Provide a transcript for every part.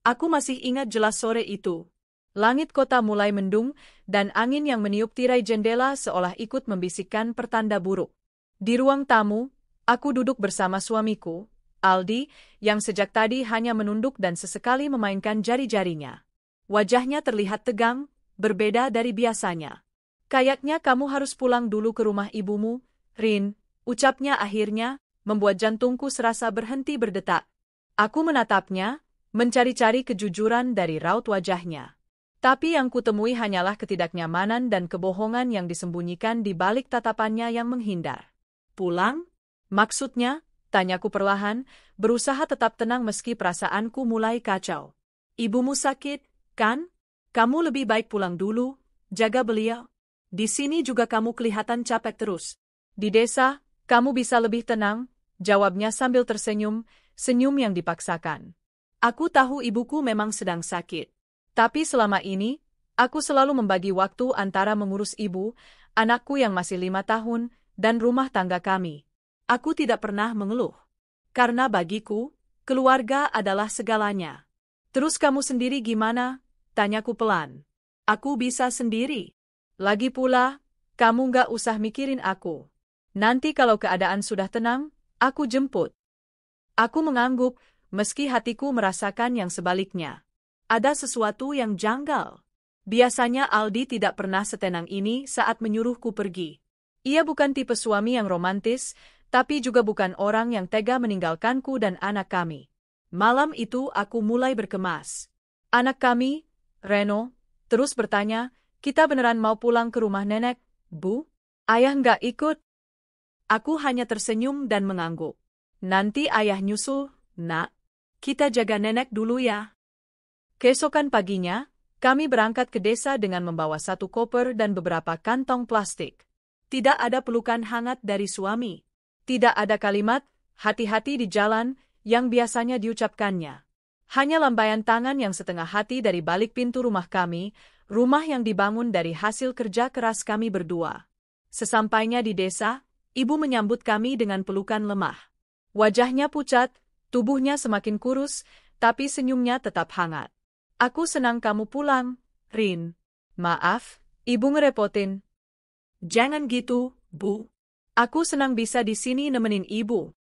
Aku masih ingat jelas sore itu. Langit kota mulai mendung, dan angin yang meniup tirai jendela seolah ikut membisikkan pertanda buruk. Di ruang tamu, aku duduk bersama suamiku, Aldi, yang sejak tadi hanya menunduk dan sesekali memainkan jari-jarinya. Wajahnya terlihat tegang, berbeda dari biasanya. Kayaknya kamu harus pulang dulu ke rumah ibumu, Rin, ucapnya akhirnya, membuat jantungku serasa berhenti berdetak. Aku menatapnya, mencari-cari kejujuran dari raut wajahnya. Tapi yang kutemui hanyalah ketidaknyamanan dan kebohongan yang disembunyikan di balik tatapannya yang menghindar. Pulang? Maksudnya? Tanyaku perlahan, berusaha tetap tenang meski perasaanku mulai kacau. Ibumu sakit, kan? Kamu lebih baik pulang dulu, jaga beliau. Di sini juga kamu kelihatan capek terus. Di desa, kamu bisa lebih tenang, jawabnya sambil tersenyum, senyum yang dipaksakan. Aku tahu ibuku memang sedang sakit. Tapi selama ini, aku selalu membagi waktu antara mengurus ibu, anakku yang masih 5 tahun, dan rumah tangga kami. Aku tidak pernah mengeluh. Karena bagiku, keluarga adalah segalanya. Terus kamu sendiri gimana? Tanyaku pelan. Aku bisa sendiri. Lagi pula, kamu nggak usah mikirin aku. Nanti kalau keadaan sudah tenang, aku jemput. Aku mengangguk, meski hatiku merasakan yang sebaliknya. Ada sesuatu yang janggal. Biasanya Aldi tidak pernah setenang ini saat menyuruhku pergi. Ia bukan tipe suami yang romantis, tapi juga bukan orang yang tega meninggalkanku dan anak kami. Malam itu aku mulai berkemas. Anak kami, Reno, terus bertanya, kita beneran mau pulang ke rumah nenek, Bu? Ayah nggak ikut? Aku hanya tersenyum dan mengangguk. Nanti ayah nyusul, Nak. Kita jaga nenek dulu ya. Keesokan paginya, kami berangkat ke desa dengan membawa 1 koper dan beberapa kantong plastik. Tidak ada pelukan hangat dari suami. Tidak ada kalimat, hati-hati di jalan, yang biasanya diucapkannya. Hanya lambaian tangan yang setengah hati dari balik pintu rumah kami, rumah yang dibangun dari hasil kerja keras kami berdua. Sesampainya di desa, ibu menyambut kami dengan pelukan lemah. Wajahnya pucat, tubuhnya semakin kurus, tapi senyumnya tetap hangat. Aku senang kamu pulang, Rin. Maaf, ibu ngerepotin. Jangan gitu, Bu. Aku senang bisa di sini nemenin ibu.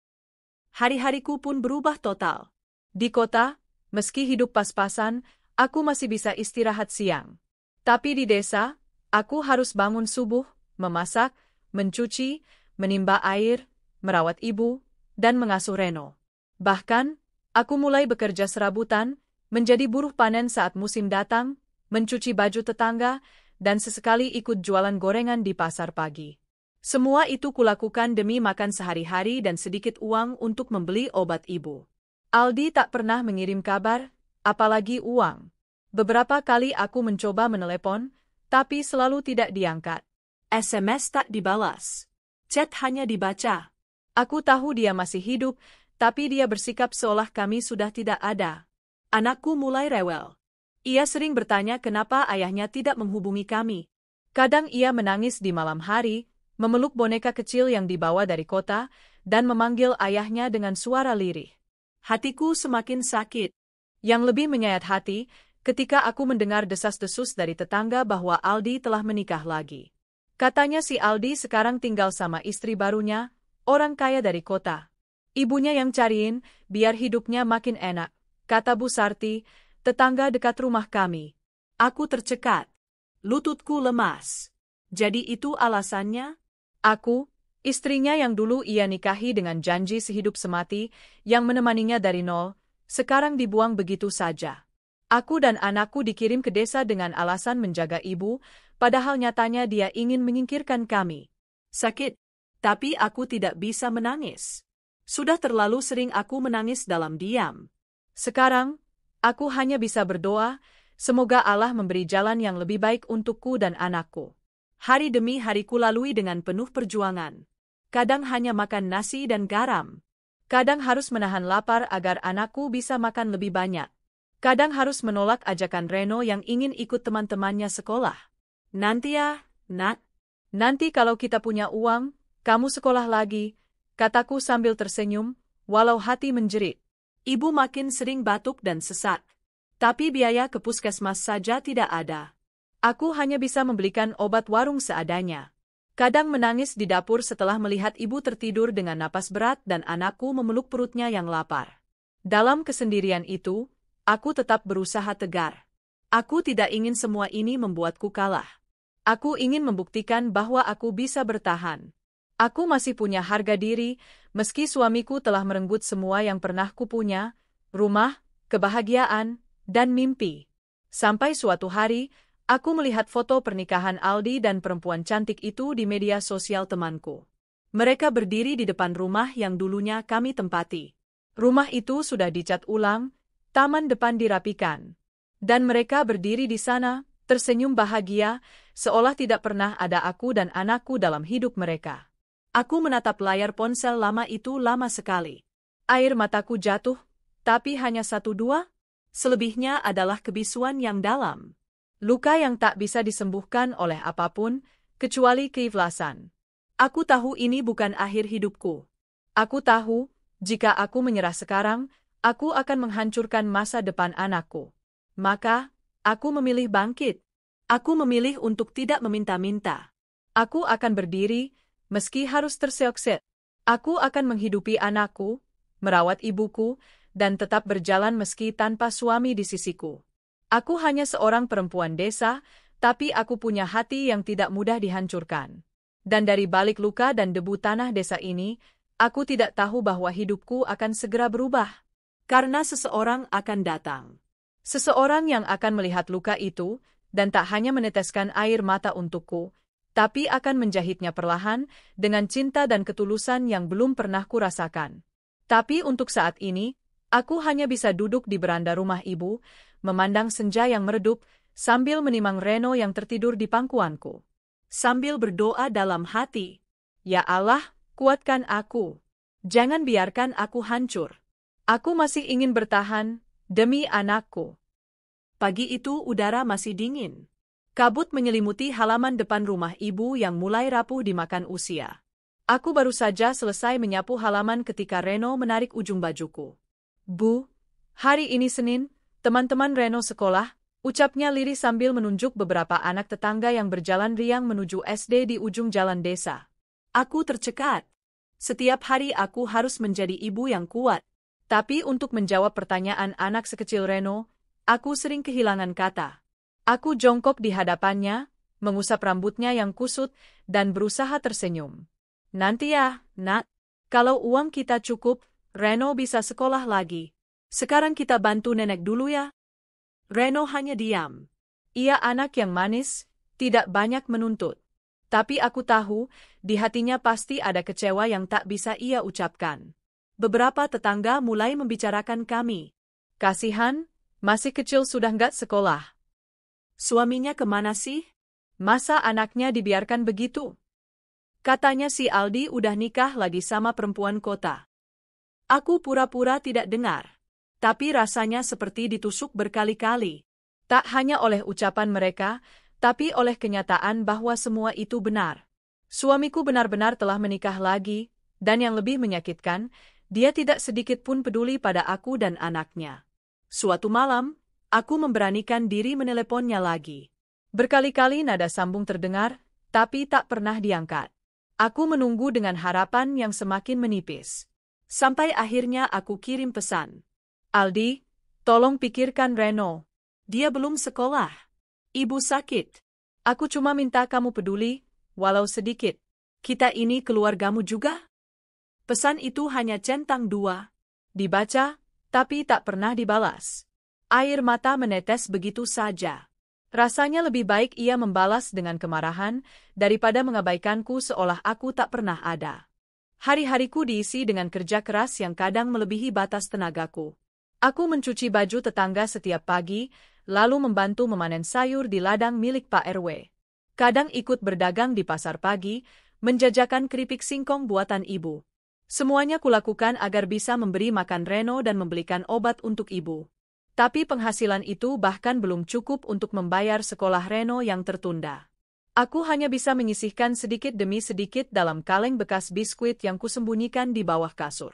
Hari-hariku pun berubah total. Di kota, meski hidup pas-pasan, aku masih bisa istirahat siang. Tapi di desa, aku harus bangun subuh, memasak, mencuci, menimba air, merawat ibu, dan mengasuh Reno. Bahkan, aku mulai bekerja serabutan, menjadi buruh panen saat musim datang, mencuci baju tetangga, dan sesekali ikut jualan gorengan di pasar pagi. Semua itu kulakukan demi makan sehari-hari dan sedikit uang untuk membeli obat ibu. Aldi tak pernah mengirim kabar, apalagi uang. Beberapa kali aku mencoba menelepon, tapi selalu tidak diangkat. SMS tak dibalas. Chat hanya dibaca. Aku tahu dia masih hidup, tapi dia bersikap seolah kami sudah tidak ada. Anakku mulai rewel. Ia sering bertanya kenapa ayahnya tidak menghubungi kami. Kadang ia menangis di malam hari, memeluk boneka kecil yang dibawa dari kota, dan memanggil ayahnya dengan suara lirih. Hatiku semakin sakit. Yang lebih menyayat hati, ketika aku mendengar desas-desus dari tetangga bahwa Aldi telah menikah lagi. Katanya si Aldi sekarang tinggal sama istri barunya, orang kaya dari kota. Ibunya yang cariin, biar hidupnya makin enak, kata Bu Sarti, tetangga dekat rumah kami. Aku tercekat. Lututku lemas. Jadi itu alasannya? Aku, istrinya yang dulu ia nikahi dengan janji sehidup semati, yang menemaninya dari nol, sekarang dibuang begitu saja. Aku dan anakku dikirim ke desa dengan alasan menjaga ibu, padahal nyatanya dia ingin menyingkirkan kami. Sakit, tapi aku tidak bisa menangis. Sudah terlalu sering aku menangis dalam diam. Sekarang, aku hanya bisa berdoa, semoga Allah memberi jalan yang lebih baik untukku dan anakku. Hari demi hari ku lalui dengan penuh perjuangan. Kadang hanya makan nasi dan garam. Kadang harus menahan lapar agar anakku bisa makan lebih banyak. Kadang harus menolak ajakan Reno yang ingin ikut teman-temannya sekolah. Nanti ya, Nak. Nanti kalau kita punya uang, kamu sekolah lagi, kataku sambil tersenyum, walau hati menjerit. Ibu makin sering batuk dan sesak. Tapi biaya ke puskesmas saja tidak ada. Aku hanya bisa membelikan obat warung seadanya. Kadang menangis di dapur setelah melihat ibu tertidur dengan napas berat dan anakku memeluk perutnya yang lapar. Dalam kesendirian itu, aku tetap berusaha tegar. Aku tidak ingin semua ini membuatku kalah. Aku ingin membuktikan bahwa aku bisa bertahan. Aku masih punya harga diri, meski suamiku telah merenggut semua yang pernah kupunya, rumah, kebahagiaan, dan mimpi. Sampai suatu hari, aku melihat foto pernikahan Aldi dan perempuan cantik itu di media sosial temanku. Mereka berdiri di depan rumah yang dulunya kami tempati. Rumah itu sudah dicat ulang, taman depan dirapikan. Dan mereka berdiri di sana, tersenyum bahagia, seolah tidak pernah ada aku dan anakku dalam hidup mereka. Aku menatap layar ponsel lama itu lama sekali. Air mataku jatuh, tapi hanya 1-2. Selebihnya adalah kebisuan yang dalam. Luka yang tak bisa disembuhkan oleh apapun, kecuali keikhlasan. Aku tahu ini bukan akhir hidupku. Aku tahu, jika aku menyerah sekarang, aku akan menghancurkan masa depan anakku. Maka, aku memilih bangkit. Aku memilih untuk tidak meminta-minta. Aku akan berdiri, meski harus terseok-seok. Aku akan menghidupi anakku, merawat ibuku, dan tetap berjalan meski tanpa suami di sisiku. Aku hanya seorang perempuan desa, tapi aku punya hati yang tidak mudah dihancurkan. Dan dari balik luka dan debu tanah desa ini, aku tidak tahu bahwa hidupku akan segera berubah. Karena seseorang akan datang. Seseorang yang akan melihat luka itu, dan tak hanya meneteskan air mata untukku, tapi akan menjahitnya perlahan, dengan cinta dan ketulusan yang belum pernah kurasakan. Tapi untuk saat ini, aku hanya bisa duduk di beranda rumah ibu, memandang senja yang meredup, sambil menimang Reno yang tertidur di pangkuanku. Sambil berdoa dalam hati, "Ya Allah, kuatkan aku. Jangan biarkan aku hancur. Aku masih ingin bertahan, demi anakku." Pagi itu udara masih dingin. Kabut menyelimuti halaman depan rumah ibu yang mulai rapuh dimakan usia. Aku baru saja selesai menyapu halaman ketika Reno menarik ujung bajuku. "Bu, hari ini Senin, teman-teman Reno sekolah," ucapnya lirih sambil menunjuk beberapa anak tetangga yang berjalan riang menuju SD di ujung jalan desa. Aku tercekat. Setiap hari aku harus menjadi ibu yang kuat. Tapi untuk menjawab pertanyaan anak sekecil Reno, aku sering kehilangan kata. Aku jongkok di hadapannya, mengusap rambutnya yang kusut, dan berusaha tersenyum. "Nanti ya, Nak. Kalau uang kita cukup, Reno bisa sekolah lagi. Sekarang kita bantu nenek dulu ya." Reno hanya diam. Ia anak yang manis, tidak banyak menuntut. Tapi aku tahu, di hatinya pasti ada kecewa yang tak bisa ia ucapkan. Beberapa tetangga mulai membicarakan kami. "Kasihan, masih kecil sudah nggak sekolah. Suaminya kemana sih? Masa anaknya dibiarkan begitu? Katanya si Aldi udah nikah lagi sama perempuan kota." Aku pura-pura tidak dengar. Tapi rasanya seperti ditusuk berkali-kali. Tak hanya oleh ucapan mereka, tapi oleh kenyataan bahwa semua itu benar. Suamiku benar-benar telah menikah lagi, dan yang lebih menyakitkan, dia tidak sedikit pun peduli pada aku dan anaknya. Suatu malam, aku memberanikan diri meneleponnya lagi. Berkali-kali nada sambung terdengar, tapi tak pernah diangkat. Aku menunggu dengan harapan yang semakin menipis. Sampai akhirnya aku kirim pesan. "Aldi, tolong pikirkan Reno. Dia belum sekolah. Ibu sakit. Aku cuma minta kamu peduli, walau sedikit. Kita ini keluargamu juga." Pesan itu hanya centang 2. Dibaca, tapi tak pernah dibalas. Air mata menetes begitu saja. Rasanya lebih baik ia membalas dengan kemarahan, daripada mengabaikanku seolah aku tak pernah ada. Hari-hariku diisi dengan kerja keras yang kadang melebihi batas tenagaku. Aku mencuci baju tetangga setiap pagi, lalu membantu memanen sayur di ladang milik Pak RW. Kadang ikut berdagang di pasar pagi, menjajakan keripik singkong buatan ibu. Semuanya kulakukan agar bisa memberi makan Reno dan membelikan obat untuk ibu. Tapi penghasilan itu bahkan belum cukup untuk membayar sekolah Reno yang tertunda. Aku hanya bisa menyisihkan sedikit demi sedikit dalam kaleng bekas biskuit yang kusembunyikan di bawah kasur.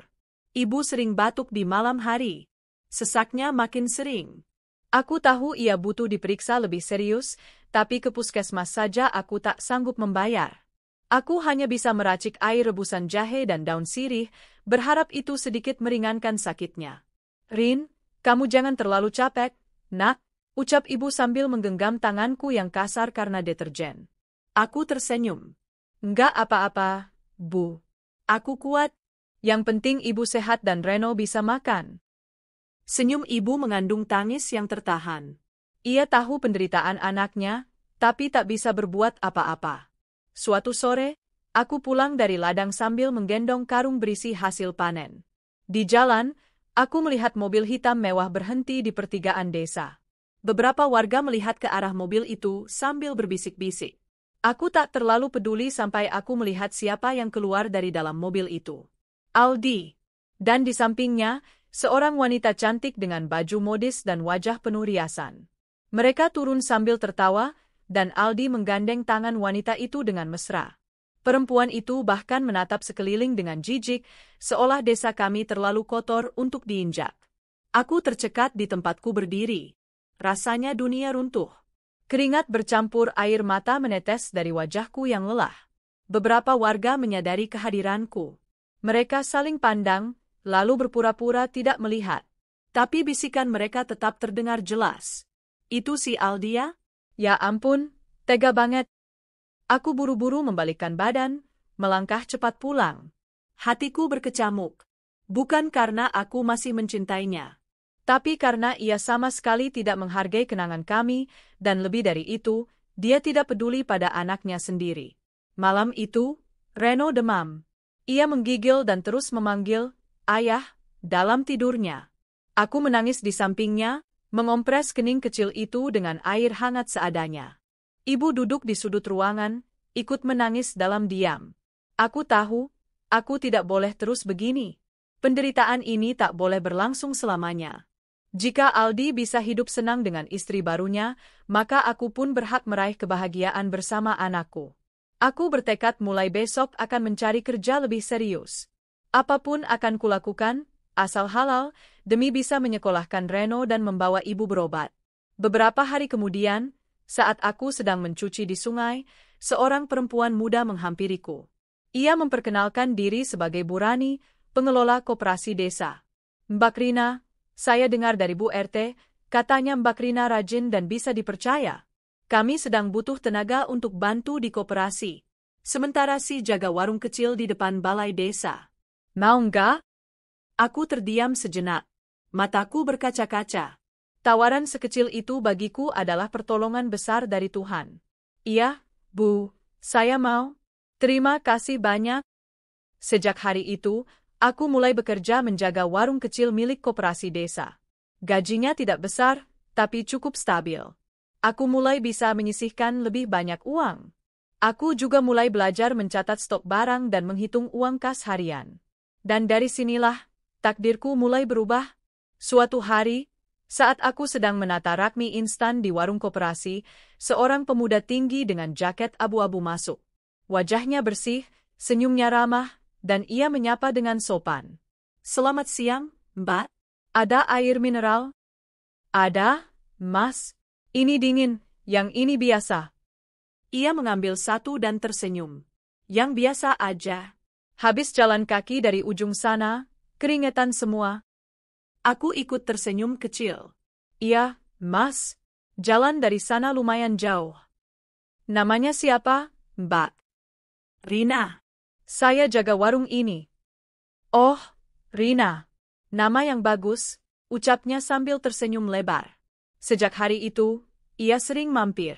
Ibu sering batuk di malam hari. Sesaknya makin sering. Aku tahu ia butuh diperiksa lebih serius, tapi ke puskesmas saja aku tak sanggup membayar. Aku hanya bisa meracik air rebusan jahe dan daun sirih, berharap itu sedikit meringankan sakitnya. Rin, kamu jangan terlalu capek, nak, ucap ibu sambil menggenggam tanganku yang kasar karena deterjen. Aku tersenyum. Enggak apa-apa, Bu. Aku kuat. Yang penting ibu sehat dan Reno bisa makan. Senyum ibu mengandung tangis yang tertahan. Ia tahu penderitaan anaknya, tapi tak bisa berbuat apa-apa. Suatu sore, aku pulang dari ladang sambil menggendong karung berisi hasil panen. Di jalan, aku melihat mobil hitam mewah berhenti di pertigaan desa. Beberapa warga melihat ke arah mobil itu sambil berbisik-bisik. Aku tak terlalu peduli sampai aku melihat siapa yang keluar dari dalam mobil itu. Aldi. Dan di sampingnya, seorang wanita cantik dengan baju modis dan wajah penuh riasan. Mereka turun sambil tertawa, dan Aldi menggandeng tangan wanita itu dengan mesra. Perempuan itu bahkan menatap sekeliling dengan jijik, seolah desa kami terlalu kotor untuk diinjak. Aku tercekat di tempatku berdiri. Rasanya dunia runtuh. Keringat bercampur air mata menetes dari wajahku yang lelah. Beberapa warga menyadari kehadiranku. Mereka saling pandang, lalu berpura-pura tidak melihat. Tapi bisikan mereka tetap terdengar jelas. Itu si Aldia? Ya ampun, tega banget. Aku buru-buru membalikkan badan, melangkah cepat pulang. Hatiku berkecamuk. Bukan karena aku masih mencintainya. Tapi karena ia sama sekali tidak menghargai kenangan kami, dan lebih dari itu, dia tidak peduli pada anaknya sendiri. Malam itu, Reno demam. Ia menggigil dan terus memanggil, "Ayah," dalam tidurnya. Aku menangis di sampingnya, mengompres kening kecil itu dengan air hangat seadanya. Ibu duduk di sudut ruangan, ikut menangis dalam diam. Aku tahu, aku tidak boleh terus begini. Penderitaan ini tak boleh berlangsung selamanya. Jika Aldi bisa hidup senang dengan istri barunya, maka aku pun berhak meraih kebahagiaan bersama anakku. Aku bertekad mulai besok akan mencari kerja lebih serius. Apapun akan kulakukan, asal halal, demi bisa menyekolahkan Reno dan membawa ibu berobat. Beberapa hari kemudian, saat aku sedang mencuci di sungai, seorang perempuan muda menghampiriku. Ia memperkenalkan diri sebagai Bu Rani, pengelola koperasi desa. "Mbak Rina, saya dengar dari Bu RT, katanya Mbak Rina rajin dan bisa dipercaya. Kami sedang butuh tenaga untuk bantu di koperasi. Sementara si jaga warung kecil di depan balai desa. Mau nggak?" Aku terdiam sejenak. Mataku berkaca-kaca. Tawaran sekecil itu bagiku adalah pertolongan besar dari Tuhan. "Iya, Bu, saya mau. Terima kasih banyak." Sejak hari itu, aku mulai bekerja menjaga warung kecil milik koperasi desa. Gajinya tidak besar, tapi cukup stabil. Aku mulai bisa menyisihkan lebih banyak uang. Aku juga mulai belajar mencatat stok barang dan menghitung uang kas harian. Dan dari sinilah, takdirku mulai berubah. Suatu hari, saat aku sedang menata rakmi instan di warung koperasi, seorang pemuda tinggi dengan jaket abu-abu masuk. Wajahnya bersih, senyumnya ramah, dan ia menyapa dengan sopan. "Selamat siang, Mbak. Ada air mineral?" "Ada, Mas. Ini dingin, yang ini biasa." Ia mengambil satu dan tersenyum. "Yang biasa aja. Habis jalan kaki dari ujung sana, keringetan semua." Aku ikut tersenyum kecil. "Iya, Mas. Jalan dari sana lumayan jauh." "Namanya siapa, Mbak?" "Rina. Saya jaga warung ini." "Oh, Rina. Nama yang bagus," ucapnya sambil tersenyum lebar. Sejak hari itu, ia sering mampir.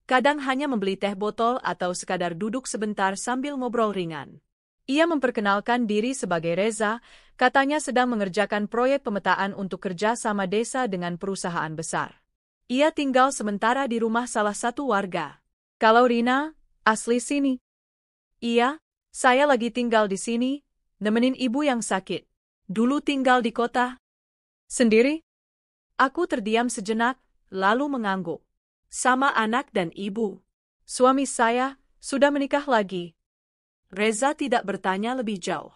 Kadang hanya membeli teh botol atau sekadar duduk sebentar sambil ngobrol ringan. Ia memperkenalkan diri sebagai Reza, katanya sedang mengerjakan proyek pemetaan untuk kerja sama desa dengan perusahaan besar. Ia tinggal sementara di rumah salah satu warga. "Kalau Rina, asli sini?" "Iya, saya lagi tinggal di sini, nemenin ibu yang sakit. Dulu tinggal di kota." "Sendiri?" Aku terdiam sejenak, lalu mengangguk. "Sama anak dan ibu. Suami saya sudah menikah lagi." Reza tidak bertanya lebih jauh.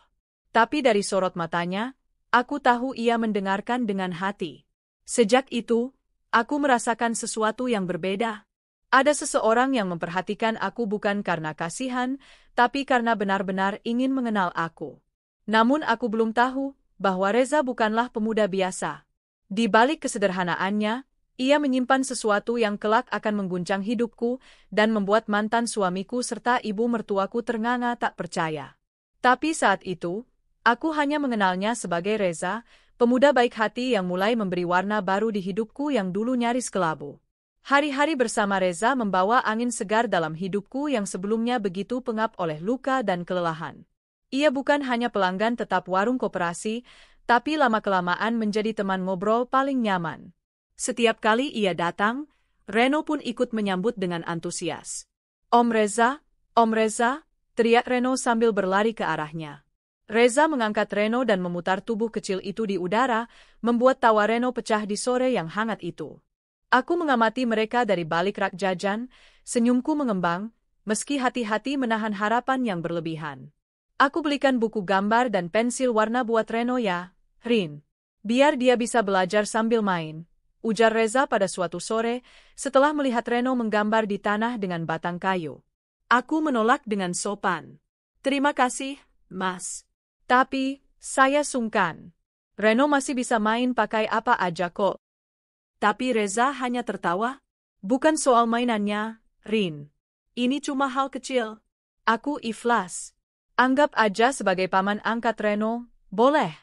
Tapi dari sorot matanya, aku tahu ia mendengarkan dengan hati. Sejak itu, Aku merasakan sesuatu yang berbeda. Ada seseorang yang memperhatikan aku bukan karena kasihan, tapi karena benar-benar ingin mengenal aku. Namun aku belum tahu bahwa Reza bukanlah pemuda biasa. Di balik kesederhanaannya, ia menyimpan sesuatu yang kelak akan mengguncang hidupku dan membuat mantan suamiku serta ibu mertuaku ternganga tak percaya. Tapi saat itu, aku hanya mengenalnya sebagai Reza, pemuda baik hati yang mulai memberi warna baru di hidupku yang dulu nyaris kelabu. Hari-hari bersama Reza membawa angin segar dalam hidupku yang sebelumnya begitu pengap oleh luka dan kelelahan. Ia bukan hanya pelanggan tetap warung koperasi, tapi lama-kelamaan menjadi teman ngobrol paling nyaman. Setiap kali ia datang, Reno pun ikut menyambut dengan antusias. Om Reza, teriak Reno sambil berlari ke arahnya. Reza mengangkat Reno dan memutar tubuh kecil itu di udara, membuat tawa Reno pecah di sore yang hangat itu. Aku mengamati mereka dari balik rak jajan, senyumku mengembang, meski hati-hati menahan harapan yang berlebihan. Aku belikan buku gambar dan pensil warna buat Reno ya, Rin. Biar dia bisa belajar sambil main, ujar Reza pada suatu sore, setelah melihat Reno menggambar di tanah dengan batang kayu. Aku menolak dengan sopan. Terima kasih, Mas. Tapi, saya sungkan. Reno masih bisa main pakai apa aja kok. Tapi Reza hanya tertawa. Bukan soal mainannya, Rin. Ini cuma hal kecil. Aku ikhlas. Anggap aja sebagai paman angkat Reno, boleh?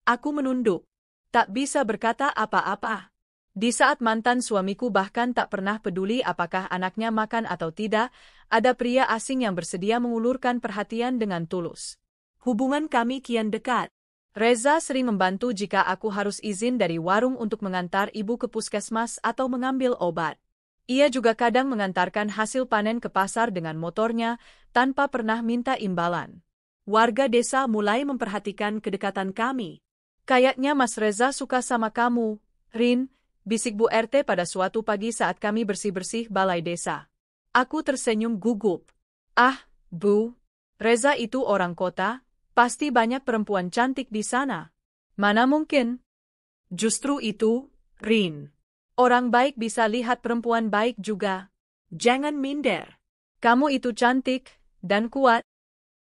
Aku menunduk. Tak bisa berkata apa-apa. Di saat mantan suamiku bahkan tak pernah peduli apakah anaknya makan atau tidak, ada pria asing yang bersedia mengulurkan perhatian dengan tulus. Hubungan kami kian dekat. Reza sering membantu jika aku harus izin dari warung untuk mengantar ibu ke puskesmas atau mengambil obat. Ia juga kadang mengantarkan hasil panen ke pasar dengan motornya tanpa pernah minta imbalan. Warga desa mulai memperhatikan kedekatan kami. Kayaknya Mas Reza suka sama kamu, Rin, bisik Bu RT pada suatu pagi saat kami bersih-bersih balai desa. Aku tersenyum gugup. Ah, Bu, Reza itu orang kota. Pasti banyak perempuan cantik di sana. Mana mungkin? Justru itu, Rin. Orang baik bisa lihat perempuan baik juga. Jangan minder. Kamu itu cantik dan kuat.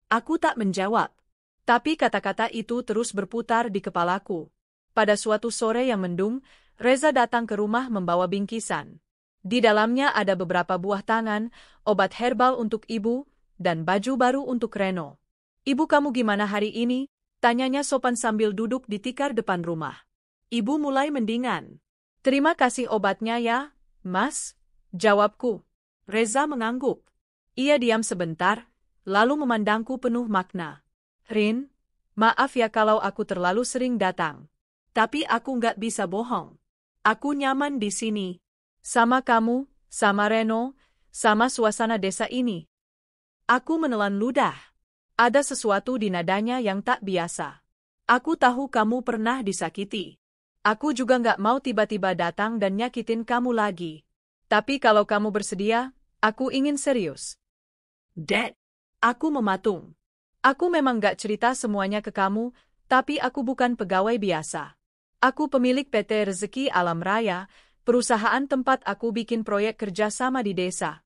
Aku tak menjawab. Tapi kata-kata itu terus berputar di kepalaku. Pada suatu sore yang mendung, Reza datang ke rumah membawa bingkisan. Di dalamnya ada beberapa buah tangan, obat herbal untuk ibu, dan baju baru untuk Reno. Ibu kamu gimana hari ini? Tanyanya sopan sambil duduk di tikar depan rumah. Ibu mulai mendingan. Terima kasih obatnya ya, Mas. Jawabku. Reza mengangguk. Ia diam sebentar, lalu memandangku penuh makna. Rin, maaf ya kalau aku terlalu sering datang. Tapi aku nggak bisa bohong. Aku nyaman di sini. Sama kamu, sama Reno, sama suasana desa ini. Aku menelan ludah. Ada sesuatu di nadanya yang tak biasa. Aku tahu kamu pernah disakiti. Aku juga nggak mau tiba-tiba datang dan nyakitin kamu lagi. Tapi kalau kamu bersedia, aku ingin serius. Dad, aku mematung. Aku memang nggak cerita semuanya ke kamu, tapi aku bukan pegawai biasa. Aku pemilik PT Rezeki Alam Raya, perusahaan tempat aku bikin proyek kerja sama di desa.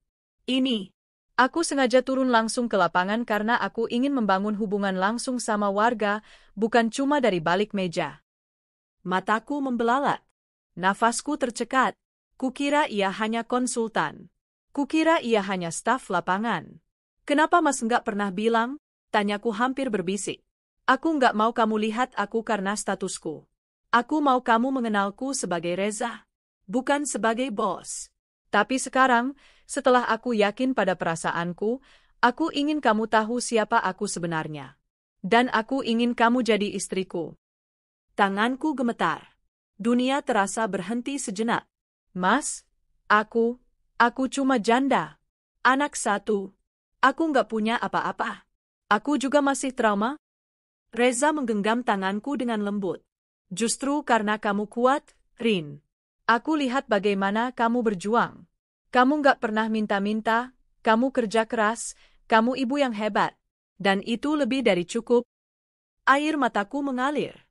Aku sengaja turun langsung ke lapangan karena aku ingin membangun hubungan langsung sama warga, bukan cuma dari balik meja. Mataku membelalak. Nafasku tercekat. Kukira ia hanya konsultan. Kukira ia hanya staf lapangan. Kenapa Mas nggak pernah bilang? Tanyaku hampir berbisik. Aku nggak mau kamu lihat aku karena statusku. Aku mau kamu mengenalku sebagai Reza, bukan sebagai bos. Tapi sekarang, setelah aku yakin pada perasaanku, aku ingin kamu tahu siapa aku sebenarnya. Dan aku ingin kamu jadi istriku. Tanganku gemetar. Dunia terasa berhenti sejenak. Mas, aku cuma janda. Anak satu. Aku nggak punya apa-apa. Aku juga masih trauma. Reza menggenggam tanganku dengan lembut. Justru karena kamu kuat, Rin. Aku lihat bagaimana kamu berjuang. Kamu nggak pernah minta-minta, kamu kerja keras, kamu ibu yang hebat. Dan itu lebih dari cukup. Air mataku mengalir.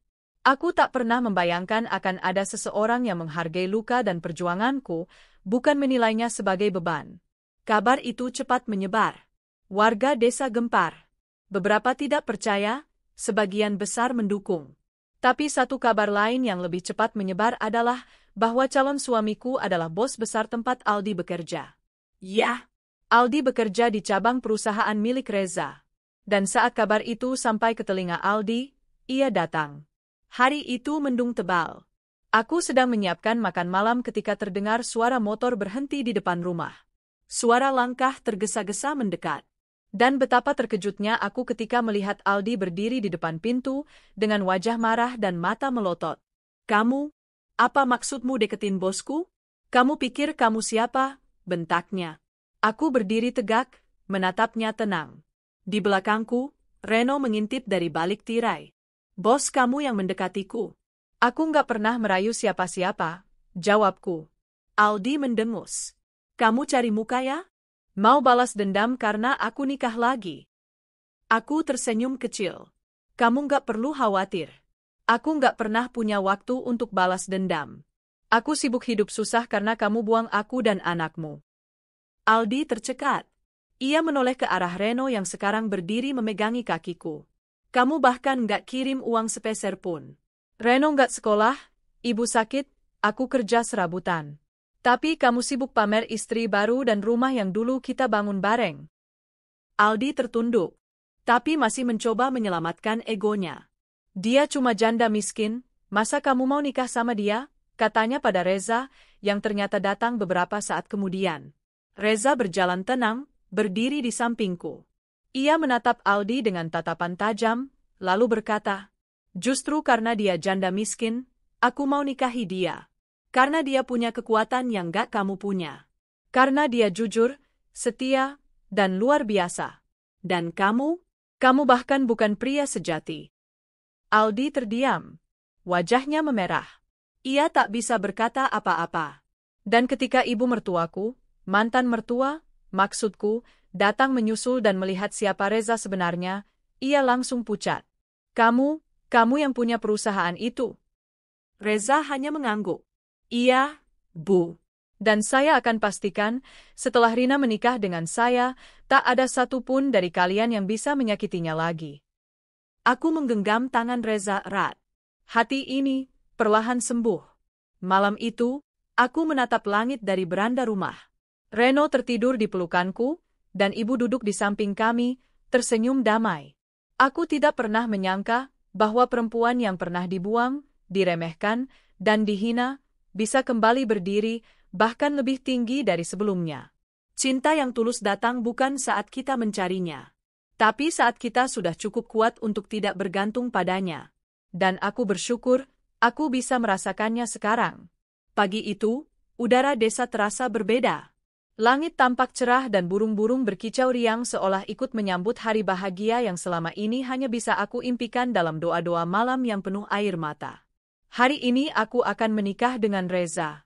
Aku tak pernah membayangkan akan ada seseorang yang menghargai luka dan perjuanganku, bukan menilainya sebagai beban. Kabar itu cepat menyebar. Warga desa gempar. Beberapa tidak percaya, sebagian besar mendukung. Tapi satu kabar lain yang lebih cepat menyebar adalah bahwa calon suamiku adalah bos besar tempat Aldi bekerja. Ya, Aldi bekerja di cabang perusahaan milik Reza. Dan saat kabar itu sampai ke telinga Aldi, ia datang. Hari itu mendung tebal. Aku sedang menyiapkan makan malam ketika terdengar suara motor berhenti di depan rumah. Suara langkah tergesa-gesa mendekat. Dan betapa terkejutnya aku ketika melihat Aldi berdiri di depan pintu dengan wajah marah dan mata melotot. "Kamu, apa maksudmu deketin bosku? Kamu pikir kamu siapa?" bentaknya. Aku berdiri tegak, menatapnya tenang. Di belakangku, Reno mengintip dari balik tirai. "Bos kamu yang mendekatiku." "Aku nggak pernah merayu siapa-siapa," jawabku. Aldi mendengus. "Kamu cari muka ya? Mau balas dendam karena aku nikah lagi?" Aku tersenyum kecil. "Kamu nggak perlu khawatir. Aku nggak pernah punya waktu untuk balas dendam. Aku sibuk hidup susah karena kamu buang aku dan anakmu." Aldi tercekat. Ia menoleh ke arah Reno yang sekarang berdiri memegangi kakiku. "Kamu bahkan nggak kirim uang sepeser pun." "Reno nggak sekolah, ibu sakit, aku kerja serabutan. Tapi kamu sibuk pamer istri baru dan rumah yang dulu kita bangun bareng." Aldi tertunduk, tapi masih mencoba menyelamatkan egonya. "Dia cuma janda miskin, masa kamu mau nikah sama dia?" katanya pada Reza, yang ternyata datang beberapa saat kemudian. Reza berjalan tenang, berdiri di sampingku. Ia menatap Aldi dengan tatapan tajam, lalu berkata, "Justru karena dia janda miskin, aku mau nikahi dia. Karena dia punya kekuatan yang gak kamu punya. Karena dia jujur, setia, dan luar biasa. Dan kamu bahkan bukan pria sejati." Aldi terdiam. Wajahnya memerah. Ia tak bisa berkata apa-apa. Dan ketika ibu mertuaku, mantan mertua, maksudku, datang menyusul dan melihat siapa Reza sebenarnya, ia langsung pucat. Kamu yang punya perusahaan itu." Reza hanya mengangguk. "Iya, Bu. Dan saya akan pastikan, setelah Rina menikah dengan saya, tak ada satupun dari kalian yang bisa menyakitinya lagi." Aku menggenggam tangan Reza erat. Hati ini perlahan sembuh. Malam itu, aku menatap langit dari beranda rumah. Reno tertidur di pelukanku, dan ibu duduk di samping kami, tersenyum damai. Aku tidak pernah menyangka bahwa perempuan yang pernah dibuang, diremehkan, dan dihina, bisa kembali berdiri, bahkan lebih tinggi dari sebelumnya. Cinta yang tulus datang bukan saat kita mencarinya, tapi saat kita sudah cukup kuat untuk tidak bergantung padanya. Dan aku bersyukur, aku bisa merasakannya sekarang. Pagi itu, udara desa terasa berbeda. Langit tampak cerah dan burung-burung berkicau riang seolah ikut menyambut hari bahagia yang selama ini hanya bisa aku impikan dalam doa-doa malam yang penuh air mata. Hari ini aku akan menikah dengan Reza.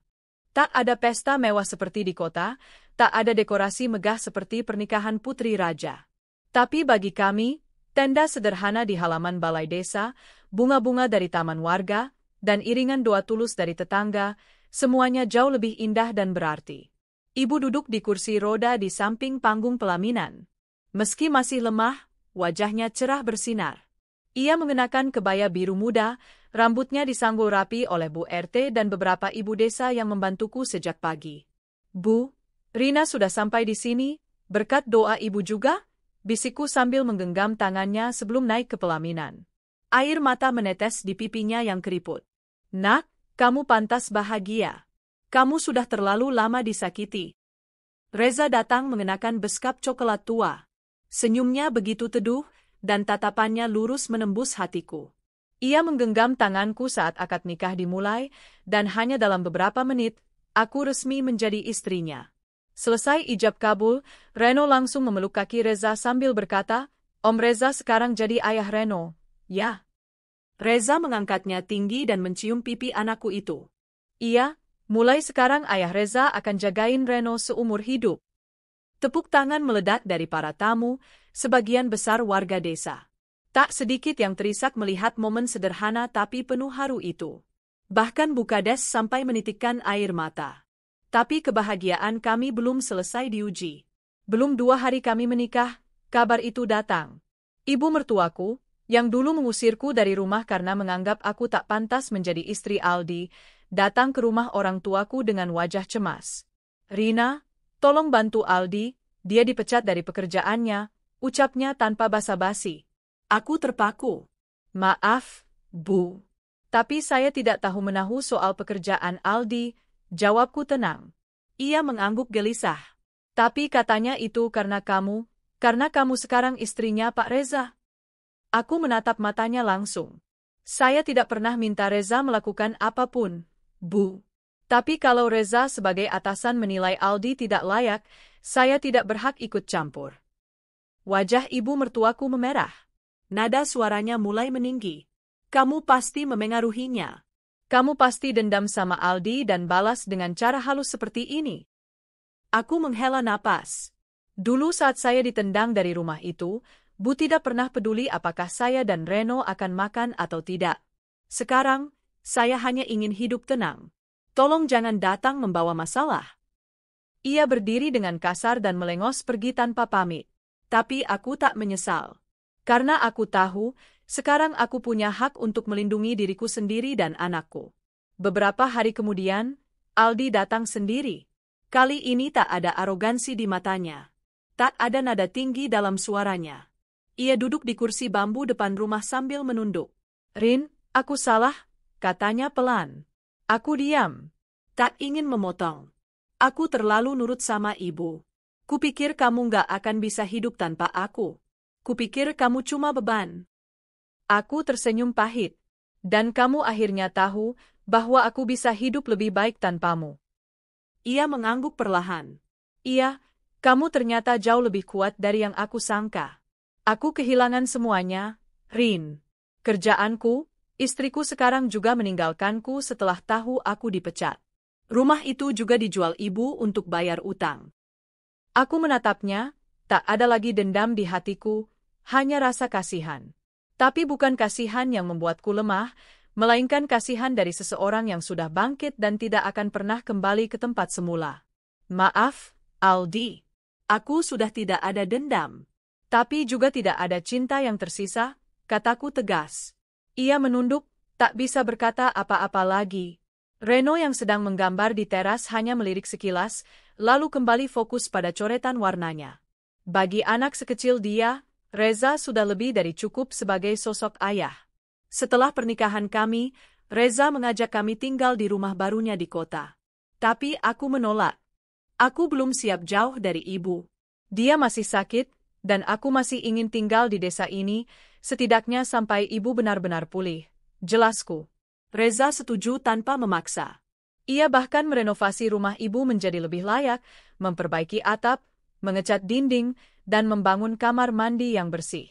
Tak ada pesta mewah seperti di kota, tak ada dekorasi megah seperti pernikahan putri raja. Tapi bagi kami, tenda sederhana di halaman balai desa, bunga-bunga dari taman warga, dan iringan doa tulus dari tetangga, semuanya jauh lebih indah dan berarti. Ibu duduk di kursi roda di samping panggung pelaminan. Meski masih lemah, wajahnya cerah bersinar. Ia mengenakan kebaya biru muda, rambutnya disanggul rapi oleh Bu RT dan beberapa ibu desa yang membantuku sejak pagi. "Bu, Rina sudah sampai di sini, berkat doa ibu juga?" bisikku sambil menggenggam tangannya sebelum naik ke pelaminan. Air mata menetes di pipinya yang keriput. "Nak, kamu pantas bahagia. Kamu sudah terlalu lama disakiti." Reza datang mengenakan beskap coklat tua. Senyumnya begitu teduh, dan tatapannya lurus menembus hatiku. Ia menggenggam tanganku saat akad nikah dimulai, dan hanya dalam beberapa menit, aku resmi menjadi istrinya. Selesai ijab kabul, Reno langsung memeluk kaki Reza sambil berkata, "Om Reza sekarang jadi ayah Reno." "Ya." Reza mengangkatnya tinggi dan mencium pipi anakku itu. "Iya. Mulai sekarang ayah Reza akan jagain Reno seumur hidup." Tepuk tangan meledak dari para tamu, sebagian besar warga desa. Tak sedikit yang terisak melihat momen sederhana tapi penuh haru itu. Bahkan Bukades sampai menitikkan air mata. Tapi kebahagiaan kami belum selesai diuji. Belum 2 hari kami menikah, kabar itu datang. Ibu mertuaku, yang dulu mengusirku dari rumah karena menganggap aku tak pantas menjadi istri Aldi, datang ke rumah orang tuaku dengan wajah cemas. "Rina, tolong bantu Aldi, dia dipecat dari pekerjaannya," ucapnya tanpa basa-basi. Aku terpaku. "Maaf, Bu. Tapi saya tidak tahu menahu soal pekerjaan Aldi," jawabku tenang. Ia mengangguk gelisah. "Tapi katanya itu karena kamu sekarang istrinya Pak Reza." Aku menatap matanya langsung. "Saya tidak pernah minta Reza melakukan apapun, Bu. Tapi kalau Reza sebagai atasan menilai Aldi tidak layak, saya tidak berhak ikut campur." Wajah ibu mertuaku memerah. Nada suaranya mulai meninggi. "Kamu pasti memengaruhinya. Kamu pasti dendam sama Aldi dan balas dengan cara halus seperti ini." Aku menghela napas. Dulu saat saya ditendang dari rumah itu, Bu tidak pernah peduli apakah saya dan Reno akan makan atau tidak. Sekarang, saya hanya ingin hidup tenang. Tolong jangan datang membawa masalah. Ia berdiri dengan kasar dan melengos pergi tanpa pamit. Tapi aku tak menyesal. Karena aku tahu, sekarang aku punya hak untuk melindungi diriku sendiri dan anakku. Beberapa hari kemudian, Aldi datang sendiri. Kali ini tak ada arogansi di matanya. Tak ada nada tinggi dalam suaranya. Ia duduk di kursi bambu depan rumah sambil menunduk. "Rin, aku salah," katanya pelan. Aku diam. Tak ingin memotong. "Aku terlalu nurut sama ibu. Kupikir kamu gak akan bisa hidup tanpa aku. Kupikir kamu cuma beban." Aku tersenyum pahit. "Dan kamu akhirnya tahu bahwa aku bisa hidup lebih baik tanpamu." Ia mengangguk perlahan. "Iya, kamu ternyata jauh lebih kuat dari yang aku sangka. Aku kehilangan semuanya, Rin. Kerjaanku, istriku sekarang juga meninggalkanku setelah tahu aku dipecat. Rumah itu juga dijual ibu untuk bayar utang." Aku menatapnya, tak ada lagi dendam di hatiku, hanya rasa kasihan. Tapi bukan kasihan yang membuatku lemah, melainkan kasihan dari seseorang yang sudah bangkit dan tidak akan pernah kembali ke tempat semula. "Maaf, Aldi. Aku sudah tidak ada dendam. Tapi juga tidak ada cinta yang tersisa," kataku tegas. Ia menunduk, tak bisa berkata apa-apa lagi. Reno yang sedang menggambar di teras hanya melirik sekilas, lalu kembali fokus pada coretan warnanya. Bagi anak sekecil dia, Reza sudah lebih dari cukup sebagai sosok ayah. Setelah pernikahan kami, Reza mengajak kami tinggal di rumah barunya di kota. Tapi aku menolak. Aku belum siap jauh dari ibu. Dia masih sakit, dan aku masih ingin tinggal di desa ini, setidaknya sampai ibu benar-benar pulih. Jelasku. Reza setuju tanpa memaksa. Ia bahkan merenovasi rumah ibu menjadi lebih layak, memperbaiki atap, mengecat dinding, dan membangun kamar mandi yang bersih.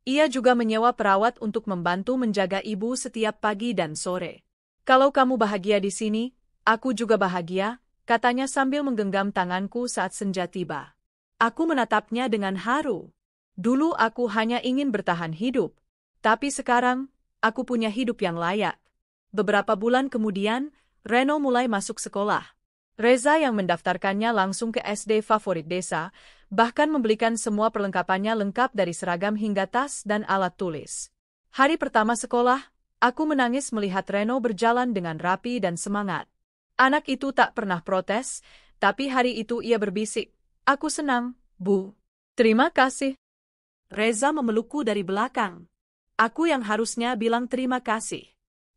Ia juga menyewa perawat untuk membantu menjaga ibu setiap pagi dan sore. "Kalau kamu bahagia di sini, aku juga bahagia," katanya sambil menggenggam tanganku saat senja tiba. Aku menatapnya dengan haru. Dulu aku hanya ingin bertahan hidup. Tapi sekarang, aku punya hidup yang layak. Beberapa bulan kemudian, Reno mulai masuk sekolah. Reza yang mendaftarkannya langsung ke SD favorit desa, bahkan membelikan semua perlengkapannya lengkap dari seragam hingga tas dan alat tulis. Hari pertama sekolah, aku menangis melihat Reno berjalan dengan rapi dan semangat. Anak itu tak pernah protes, tapi hari itu ia berbisik, "Aku senang, Bu." "Terima kasih." Reza memelukku dari belakang. Aku yang harusnya bilang terima kasih.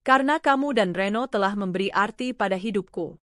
Karena kamu dan Reno telah memberi arti pada hidupku.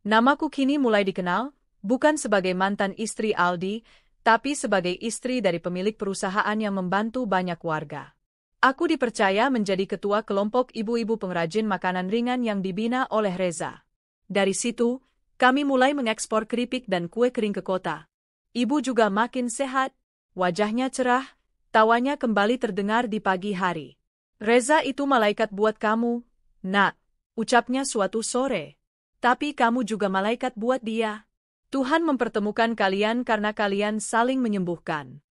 Namaku kini mulai dikenal, bukan sebagai mantan istri Aldi, tapi sebagai istri dari pemilik perusahaan yang membantu banyak warga. Aku dipercaya menjadi ketua kelompok ibu-ibu pengrajin makanan ringan yang dibina oleh Reza. Dari situ, kami mulai mengekspor keripik dan kue kering ke kota. Ibu juga makin sehat, wajahnya cerah, tawanya kembali terdengar di pagi hari. "Reza itu malaikat buat kamu, Nak," ucapnya suatu sore. "Tapi kamu juga malaikat buat dia. Tuhan mempertemukan kalian karena kalian saling menyembuhkan."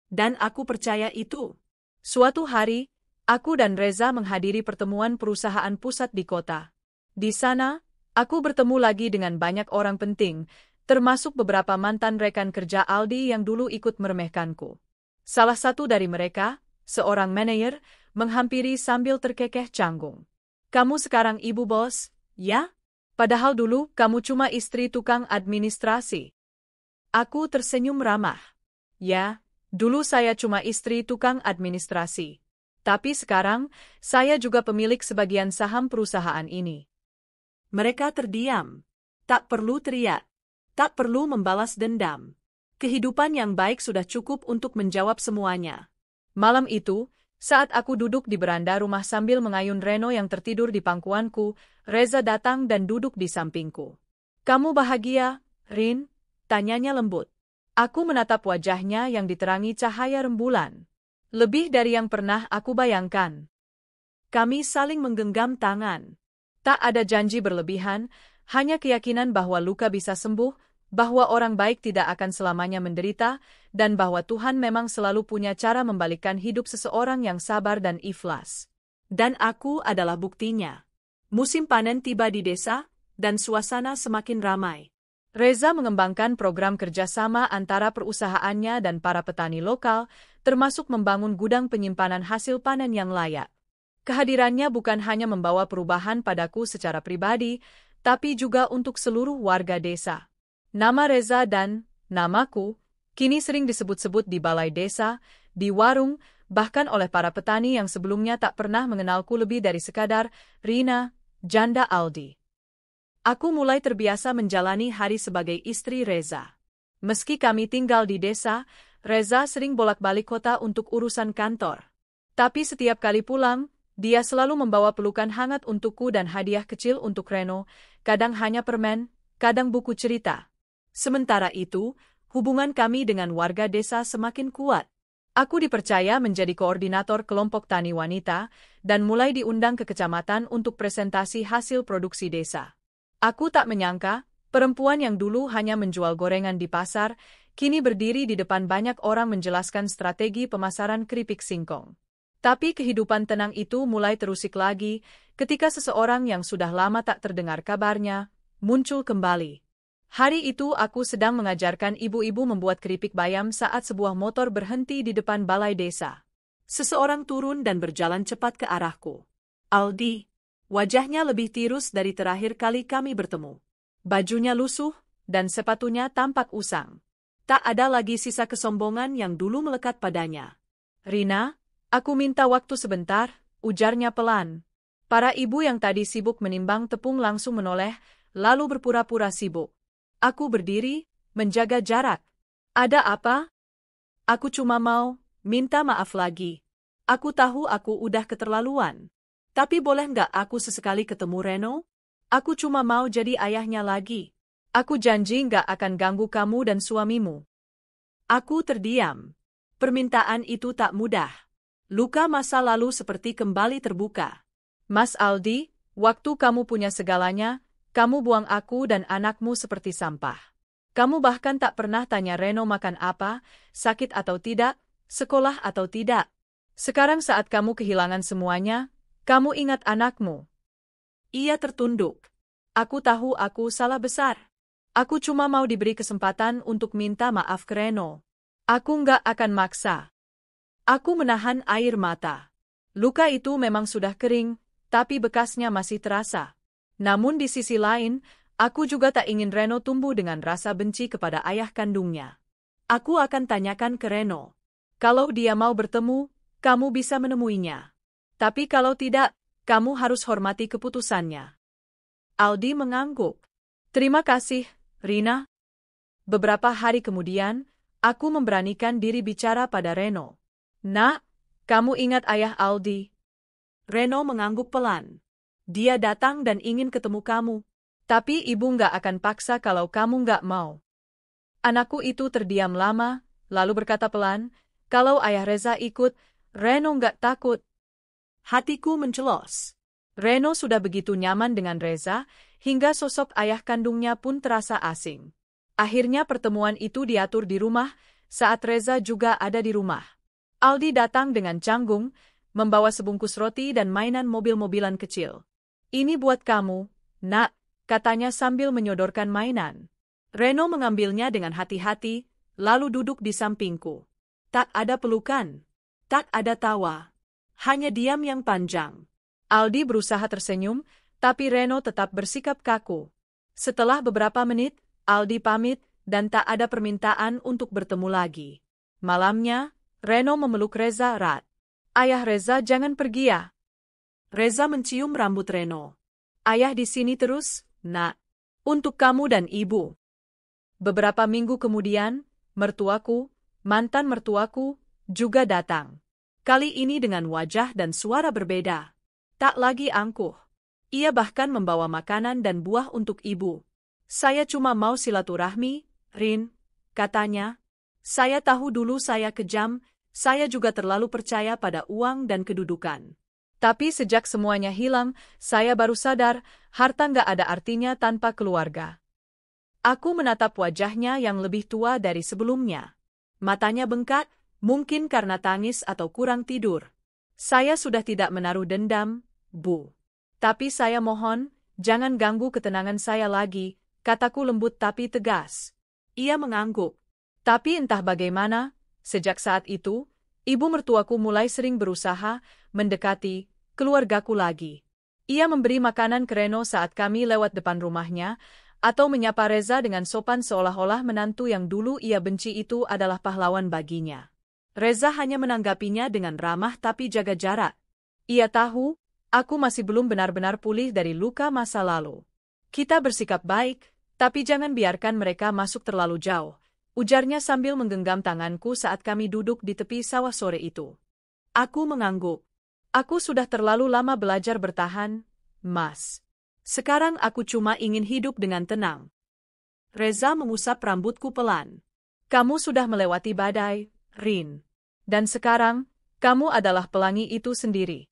Dan aku percaya itu. Suatu hari, aku dan Reza menghadiri pertemuan perusahaan pusat di kota. Di sana, aku bertemu lagi dengan banyak orang penting, termasuk beberapa mantan rekan kerja Aldi yang dulu ikut meremehkanku. Salah satu dari mereka, seorang manajer, menghampiri sambil terkekeh canggung. "Kamu sekarang ibu bos, ya? Padahal dulu kamu cuma istri tukang administrasi." Aku tersenyum ramah. "Ya, dulu saya cuma istri tukang administrasi. Tapi sekarang, saya juga pemilik sebagian saham perusahaan ini." Mereka terdiam. Tak perlu teriak. Tak perlu membalas dendam. Kehidupan yang baik sudah cukup untuk menjawab semuanya. Malam itu, saat aku duduk di beranda rumah sambil mengayun Reno yang tertidur di pangkuanku, Reza datang dan duduk di sampingku. "Kamu bahagia, Rin?" tanyanya lembut. Aku menatap wajahnya yang diterangi cahaya rembulan. Lebih dari yang pernah aku bayangkan. Kami saling menggenggam tangan. Tak ada janji berlebihan, hanya keyakinan bahwa luka bisa sembuh, bahwa orang baik tidak akan selamanya menderita, dan bahwa Tuhan memang selalu punya cara membalikkan hidup seseorang yang sabar dan ikhlas. Dan aku adalah buktinya. Musim panen tiba di desa, dan suasana semakin ramai. Reza mengembangkan program kerjasama antara perusahaannya dan para petani lokal, termasuk membangun gudang penyimpanan hasil panen yang layak. Kehadirannya bukan hanya membawa perubahan padaku secara pribadi, tapi juga untuk seluruh warga desa. Nama Reza dan namaku kini sering disebut-sebut di balai desa, di warung, bahkan oleh para petani yang sebelumnya tak pernah mengenalku lebih dari sekadar Rina, janda Aldi. Aku mulai terbiasa menjalani hari sebagai istri Reza. Meski kami tinggal di desa, Reza sering bolak-balik kota untuk urusan kantor. Tapi setiap kali pulang, dia selalu membawa pelukan hangat untukku dan hadiah kecil untuk Reno, kadang hanya permen, kadang buku cerita. Sementara itu, hubungan kami dengan warga desa semakin kuat. Aku dipercaya menjadi koordinator kelompok tani wanita, dan mulai diundang ke kecamatan untuk presentasi hasil produksi desa. Aku tak menyangka, perempuan yang dulu hanya menjual gorengan di pasar, kini berdiri di depan banyak orang menjelaskan strategi pemasaran keripik singkong. Tapi kehidupan tenang itu mulai terusik lagi, ketika seseorang yang sudah lama tak terdengar kabarnya, muncul kembali. Hari itu aku sedang mengajarkan ibu-ibu membuat keripik bayam saat sebuah motor berhenti di depan balai desa. Seseorang turun dan berjalan cepat ke arahku. Aldi. Wajahnya lebih tirus dari terakhir kali kami bertemu. Bajunya lusuh, dan sepatunya tampak usang. Tak ada lagi sisa kesombongan yang dulu melekat padanya. "Rina, aku minta waktu sebentar," ujarnya pelan. Para ibu yang tadi sibuk menimbang tepung langsung menoleh, lalu berpura-pura sibuk. Aku berdiri, menjaga jarak. "Ada apa?" "Aku cuma mau minta maaf lagi. Aku tahu aku udah keterlaluan. Tapi boleh nggak aku sesekali ketemu Reno? Aku cuma mau jadi ayahnya lagi. Aku janji nggak akan ganggu kamu dan suamimu." Aku terdiam. Permintaan itu tak mudah. Luka masa lalu seperti kembali terbuka. "Mas Aldi, waktu kamu punya segalanya, kamu buang aku dan anakmu seperti sampah. Kamu bahkan tak pernah tanya Reno makan apa, sakit atau tidak, sekolah atau tidak. Sekarang saat kamu kehilangan semuanya, kamu ingat anakmu." Ia tertunduk. Aku tahu aku salah besar. Aku cuma mau diberi kesempatan untuk minta maaf ke Reno. Aku nggak akan maksa. Aku menahan air mata. Luka itu memang sudah kering, tapi bekasnya masih terasa. Namun di sisi lain, aku juga tak ingin Reno tumbuh dengan rasa benci kepada ayah kandungnya. Aku akan tanyakan ke Reno. Kalau dia mau bertemu, kamu bisa menemuinya. Tapi kalau tidak, kamu harus hormati keputusannya. Aldi mengangguk. "Terima kasih, Rina." Beberapa hari kemudian, aku memberanikan diri bicara pada Reno. "Nak, kamu ingat ayah Aldi?" Reno mengangguk pelan. "Dia datang dan ingin ketemu kamu. Tapi ibu nggak akan paksa kalau kamu nggak mau." Anakku itu terdiam lama, lalu berkata pelan, "Kalau ayah Reza ikut, Reno nggak takut." Hatiku mencelos. Reno sudah begitu nyaman dengan Reza, hingga sosok ayah kandungnya pun terasa asing. Akhirnya pertemuan itu diatur di rumah, saat Reza juga ada di rumah. Aldi datang dengan canggung, membawa sebungkus roti dan mainan mobil-mobilan kecil. Ini buat kamu, nak, katanya sambil menyodorkan mainan. Reno mengambilnya dengan hati-hati, lalu duduk di sampingku. Tak ada pelukan, tak ada tawa, hanya diam yang panjang. Aldi berusaha tersenyum, tapi Reno tetap bersikap kaku. Setelah beberapa menit, Aldi pamit, dan tak ada permintaan untuk bertemu lagi. Malamnya, Reno memeluk Reza erat. Ayah Reza, jangan pergi ya. Reza mencium rambut Reno. Ayah di sini terus, nak. Untuk kamu dan ibu. Beberapa minggu kemudian, mertuaku, mantan mertuaku, juga datang. Kali ini dengan wajah dan suara berbeda. Tak lagi angkuh. Ia bahkan membawa makanan dan buah untuk ibu. Saya cuma mau silaturahmi, Rin, katanya. Saya tahu dulu saya kejam, saya juga terlalu percaya pada uang dan kedudukan. Tapi sejak semuanya hilang, saya baru sadar, harta nggak ada artinya tanpa keluarga. Aku menatap wajahnya yang lebih tua dari sebelumnya. Matanya bengkak, mungkin karena tangis atau kurang tidur. Saya sudah tidak menaruh dendam, Bu. Tapi saya mohon, jangan ganggu ketenangan saya lagi, kataku lembut tapi tegas. Ia mengangguk. Tapi entah bagaimana, sejak saat itu, ibu mertuaku mulai sering berusaha mendekati keluargaku lagi. Ia memberi makanan ke Reno saat kami lewat depan rumahnya, atau menyapa Reza dengan sopan seolah-olah menantu yang dulu ia benci itu adalah pahlawan baginya. Reza hanya menanggapinya dengan ramah tapi jaga jarak. Ia tahu, aku masih belum benar-benar pulih dari luka masa lalu. Kita bersikap baik, tapi jangan biarkan mereka masuk terlalu jauh, ujarnya sambil menggenggam tanganku saat kami duduk di tepi sawah sore itu. Aku mengangguk. Aku sudah terlalu lama belajar bertahan, Mas. Sekarang aku cuma ingin hidup dengan tenang. Reza mengusap rambutku pelan. Kamu sudah melewati badai, Rin. Dan sekarang, kamu adalah pelangi itu sendiri.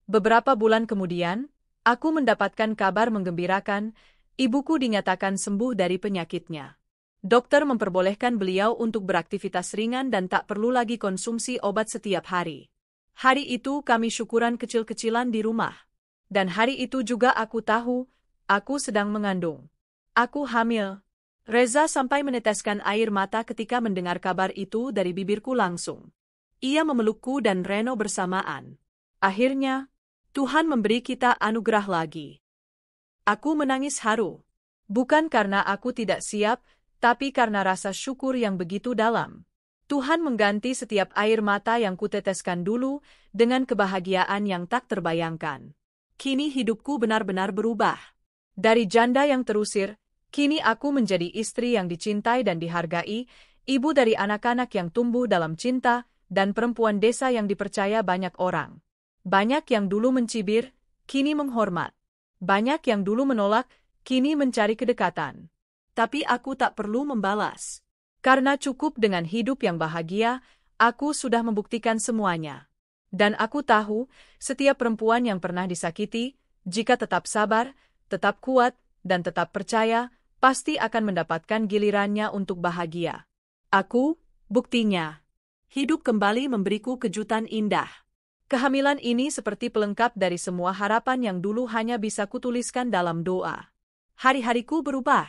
Beberapa bulan kemudian, aku mendapatkan kabar menggembirakan, ibuku dinyatakan sembuh dari penyakitnya. Dokter memperbolehkan beliau untuk beraktivitas ringan dan tak perlu lagi konsumsi obat setiap hari. Hari itu kami syukuran kecil-kecilan di rumah. Dan hari itu juga aku tahu, aku sedang mengandung. Aku hamil. Reza sampai meneteskan air mata ketika mendengar kabar itu dari bibirku langsung. Ia memelukku dan Reno bersamaan. Akhirnya, Tuhan memberi kita anugerah lagi. Aku menangis haru. Bukan karena aku tidak siap, tapi karena rasa syukur yang begitu dalam. Tuhan mengganti setiap air mata yang kuteteskan dulu dengan kebahagiaan yang tak terbayangkan. Kini hidupku benar-benar berubah. Dari janda yang terusir, kini aku menjadi istri yang dicintai dan dihargai, ibu dari anak-anak yang tumbuh dalam cinta, dan perempuan desa yang dipercaya banyak orang. Banyak yang dulu mencibir, kini menghormat. Banyak yang dulu menolak, kini mencari kedekatan. Tapi aku tak perlu membalas. Karena cukup dengan hidup yang bahagia, aku sudah membuktikan semuanya. Dan aku tahu, setiap perempuan yang pernah disakiti, jika tetap sabar, tetap kuat, dan tetap percaya, pasti akan mendapatkan gilirannya untuk bahagia. Aku, buktinya. Hidup kembali memberiku kejutan indah. Kehamilan ini seperti pelengkap dari semua harapan yang dulu hanya bisa kutuliskan dalam doa. Hari-hariku berubah.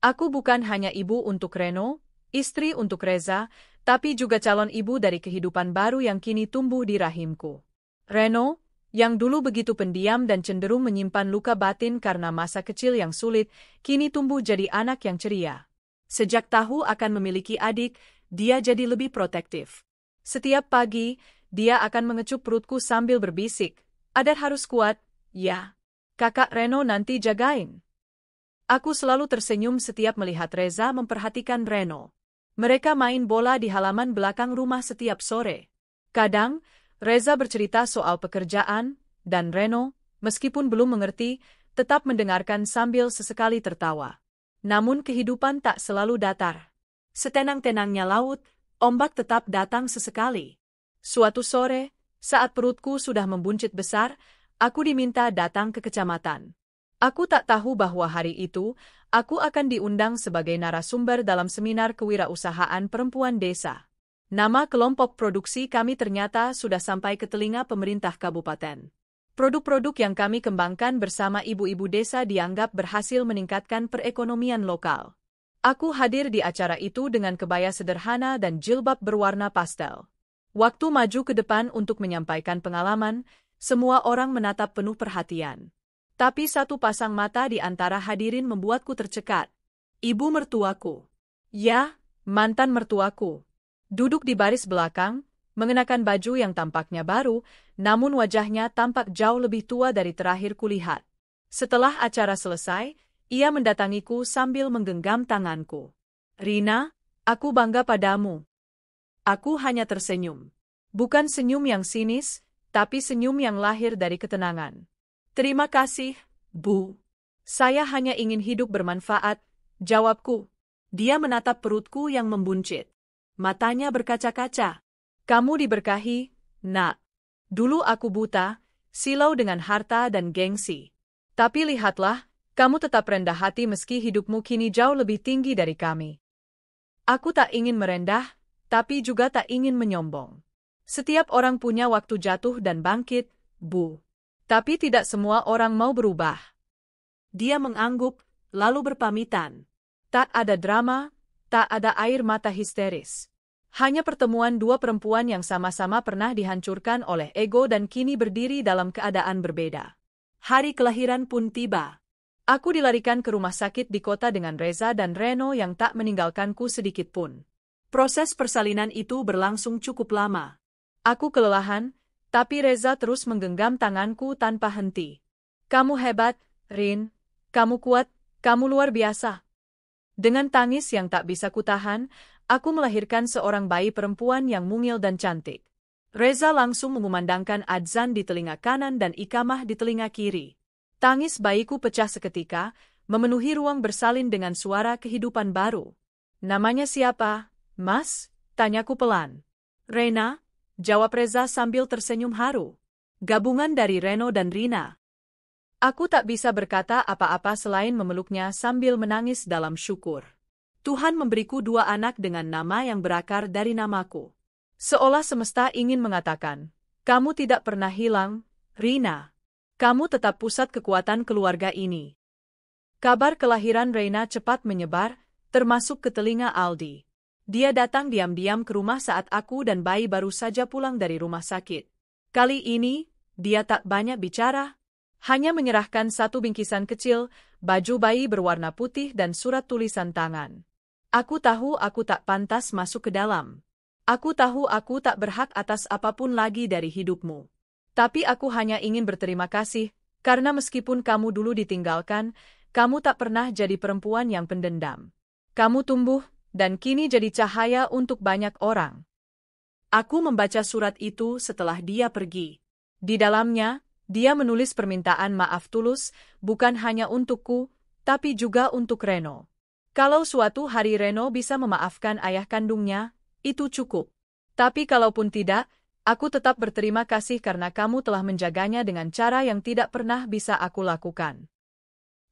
Aku bukan hanya ibu untuk Reno, istri untuk Reza, tapi juga calon ibu dari kehidupan baru yang kini tumbuh di rahimku. Reno, yang dulu begitu pendiam dan cenderung menyimpan luka batin karena masa kecil yang sulit, kini tumbuh jadi anak yang ceria. Sejak tahu akan memiliki adik, dia jadi lebih protektif. Setiap pagi, dia akan mengecup perutku sambil berbisik, "Adat harus kuat, ya. Kakak Reno nanti jagain." Aku selalu tersenyum setiap melihat Reza memperhatikan Reno. Mereka main bola di halaman belakang rumah setiap sore. Kadang, Reza bercerita soal pekerjaan, dan Reno, meskipun belum mengerti, tetap mendengarkan sambil sesekali tertawa. Namun kehidupan tak selalu datar. Setenang-tenangnya laut, ombak tetap datang sesekali. Suatu sore, saat perutku sudah membuncit besar, aku diminta datang ke kecamatan. Aku tak tahu bahwa hari itu, aku akan diundang sebagai narasumber dalam seminar kewirausahaan perempuan desa. Nama kelompok produksi kami ternyata sudah sampai ke telinga pemerintah kabupaten. Produk-produk yang kami kembangkan bersama ibu-ibu desa dianggap berhasil meningkatkan perekonomian lokal. Aku hadir di acara itu dengan kebaya sederhana dan jilbab berwarna pastel. Waktu maju ke depan untuk menyampaikan pengalaman, semua orang menatap penuh perhatian. Tapi satu pasang mata di antara hadirin membuatku tercekat. Ibu mertuaku. Ya, mantan mertuaku. Duduk di baris belakang, mengenakan baju yang tampaknya baru, namun wajahnya tampak jauh lebih tua dari terakhir kulihat. Setelah acara selesai, ia mendatangiku sambil menggenggam tanganku. Rina, aku bangga padamu. Aku hanya tersenyum. Bukan senyum yang sinis, tapi senyum yang lahir dari ketenangan. Terima kasih, Bu. Saya hanya ingin hidup bermanfaat, jawabku. Dia menatap perutku yang membuncit. Matanya berkaca-kaca. Kamu diberkahi, Nak. Dulu aku buta, silau dengan harta dan gengsi. Tapi lihatlah, kamu tetap rendah hati meski hidupmu kini jauh lebih tinggi dari kami. Aku tak ingin merendah, tapi juga tak ingin menyombong. Setiap orang punya waktu jatuh dan bangkit, Bu. Tapi tidak semua orang mau berubah. Dia mengangguk, lalu berpamitan. Tak ada drama, tak ada air mata histeris. Hanya pertemuan dua perempuan yang sama-sama pernah dihancurkan oleh ego dan kini berdiri dalam keadaan berbeda. Hari kelahiran pun tiba. Aku dilarikan ke rumah sakit di kota dengan Reza dan Reno yang tak meninggalkanku sedikit pun. Proses persalinan itu berlangsung cukup lama. Aku kelelahan, tapi Reza terus menggenggam tanganku tanpa henti. Kamu hebat, Rin. Kamu kuat, kamu luar biasa. Dengan tangis yang tak bisa kutahan, aku melahirkan seorang bayi perempuan yang mungil dan cantik. Reza langsung mengumandangkan adzan di telinga kanan dan ikamah di telinga kiri. Tangis bayiku pecah seketika, memenuhi ruang bersalin dengan suara kehidupan baru. Namanya siapa, Mas? Tanyaku pelan. Rena, jawab Reza sambil tersenyum haru. Gabungan dari Reno dan Rina. Aku tak bisa berkata apa-apa selain memeluknya sambil menangis dalam syukur. Tuhan memberiku dua anak dengan nama yang berakar dari namaku. Seolah semesta ingin mengatakan, kamu tidak pernah hilang, Rina. Kamu tetap pusat kekuatan keluarga ini. Kabar kelahiran Reina cepat menyebar, termasuk ke telinga Aldi. Dia datang diam-diam ke rumah saat aku dan bayi baru saja pulang dari rumah sakit. Kali ini, dia tak banyak bicara, hanya menyerahkan satu bingkisan kecil, baju bayi berwarna putih dan surat tulisan tangan. Aku tahu aku tak pantas masuk ke dalam. Aku tahu aku tak berhak atas apapun lagi dari hidupmu. Tapi aku hanya ingin berterima kasih, karena meskipun kamu dulu ditinggalkan, kamu tak pernah jadi perempuan yang pendendam. Kamu tumbuh, dan kini jadi cahaya untuk banyak orang. Aku membaca surat itu setelah dia pergi. Di dalamnya, dia menulis permintaan maaf tulus, bukan hanya untukku, tapi juga untuk Reno. Kalau suatu hari Reno bisa memaafkan ayah kandungnya, itu cukup. Tapi kalaupun tidak, aku tetap berterima kasih karena kamu telah menjaganya dengan cara yang tidak pernah bisa aku lakukan.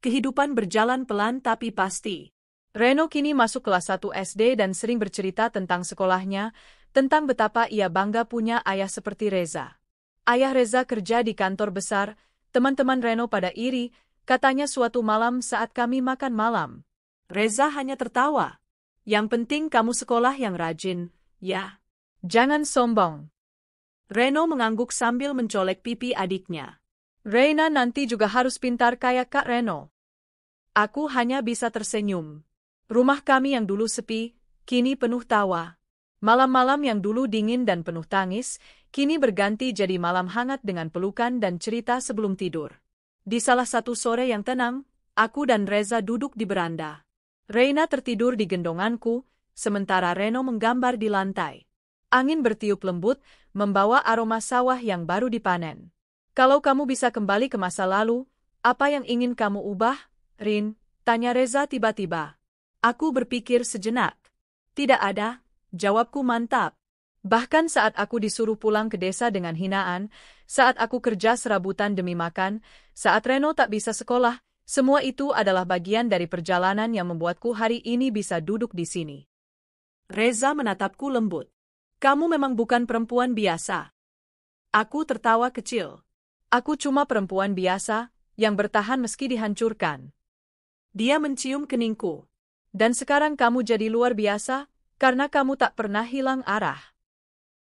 Kehidupan berjalan pelan tapi pasti. Reno kini masuk kelas 1 SD dan sering bercerita tentang sekolahnya, tentang betapa ia bangga punya ayah seperti Reza. Ayah Reza kerja di kantor besar, teman-teman Reno pada iri, katanya suatu malam saat kami makan malam. Reza hanya tertawa. Yang penting kamu sekolah yang rajin, ya. Jangan sombong. Reno mengangguk sambil mencolek pipi adiknya. Reina nanti juga harus pintar kayak Kak Reno. Aku hanya bisa tersenyum. Rumah kami yang dulu sepi, kini penuh tawa. Malam-malam yang dulu dingin dan penuh tangis, kini berganti jadi malam hangat dengan pelukan dan cerita sebelum tidur. Di salah satu sore yang tenang, aku dan Reza duduk di beranda. Reina tertidur di gendonganku, sementara Reno menggambar di lantai. Angin bertiup lembut, membawa aroma sawah yang baru dipanen. Kalau kamu bisa kembali ke masa lalu, apa yang ingin kamu ubah, Rin? Tanya Reza tiba-tiba. Aku berpikir sejenak. Tidak ada, jawabku mantap. Bahkan saat aku disuruh pulang ke desa dengan hinaan, saat aku kerja serabutan demi makan, saat Reno tak bisa sekolah, semua itu adalah bagian dari perjalanan yang membuatku hari ini bisa duduk di sini. Reza menatapku lembut. Kamu memang bukan perempuan biasa. Aku tertawa kecil. Aku cuma perempuan biasa, yang bertahan meski dihancurkan. Dia mencium keningku. Dan sekarang kamu jadi luar biasa, karena kamu tak pernah hilang arah.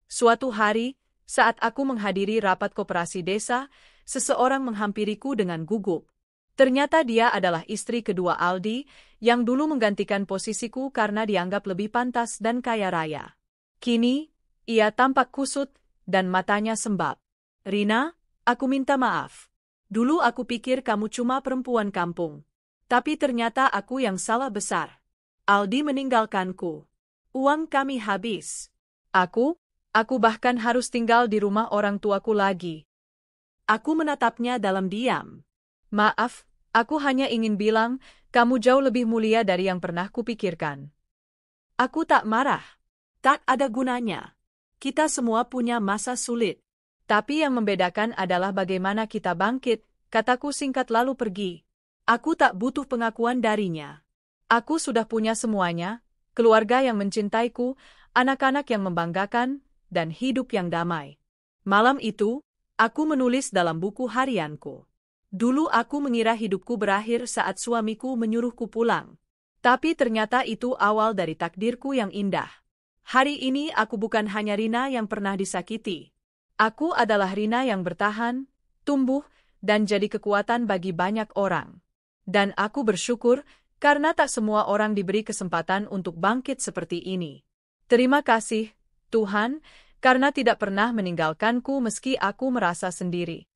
Suatu hari, saat aku menghadiri rapat koperasi desa, seseorang menghampiriku dengan gugup. Ternyata dia adalah istri kedua Aldi, yang dulu menggantikan posisiku karena dianggap lebih pantas dan kaya raya. Kini, ia tampak kusut, dan matanya sembab. Rina, aku minta maaf. Dulu aku pikir kamu cuma perempuan kampung. Tapi ternyata aku yang salah besar. Aldi meninggalkanku. Uang kami habis. Aku bahkan harus tinggal di rumah orang tuaku lagi. Aku menatapnya dalam diam. Maaf, aku hanya ingin bilang, kamu jauh lebih mulia dari yang pernah kupikirkan. Aku tak marah. Tak ada gunanya. Kita semua punya masa sulit. Tapi yang membedakan adalah bagaimana kita bangkit, kataku singkat lalu pergi. Aku tak butuh pengakuan darinya. Aku sudah punya semuanya, keluarga yang mencintaiku, anak-anak yang membanggakan, dan hidup yang damai. Malam itu, aku menulis dalam buku harianku. Dulu aku mengira hidupku berakhir saat suamiku menyuruhku pulang. Tapi ternyata itu awal dari takdirku yang indah. Hari ini aku bukan hanya Rina yang pernah disakiti. Aku adalah Rina yang bertahan, tumbuh, dan jadi kekuatan bagi banyak orang. Dan aku bersyukur, karena tak semua orang diberi kesempatan untuk bangkit seperti ini. Terima kasih, Tuhan, karena tidak pernah meninggalkanku meski aku merasa sendiri.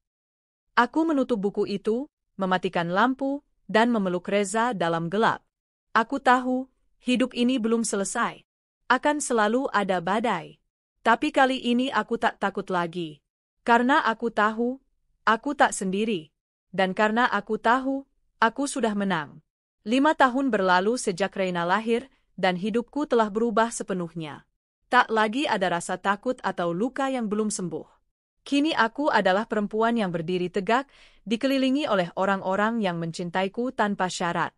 Aku menutup buku itu, mematikan lampu, dan memeluk Reza dalam gelap. Aku tahu, hidup ini belum selesai. Akan selalu ada badai. Tapi kali ini aku tak takut lagi. Karena aku tahu, aku tak sendiri. Dan karena aku tahu, aku sudah menang. 5 tahun berlalu sejak Reina lahir, dan hidupku telah berubah sepenuhnya. Tak lagi ada rasa takut atau luka yang belum sembuh. Kini aku adalah perempuan yang berdiri tegak, dikelilingi oleh orang-orang yang mencintaiku tanpa syarat.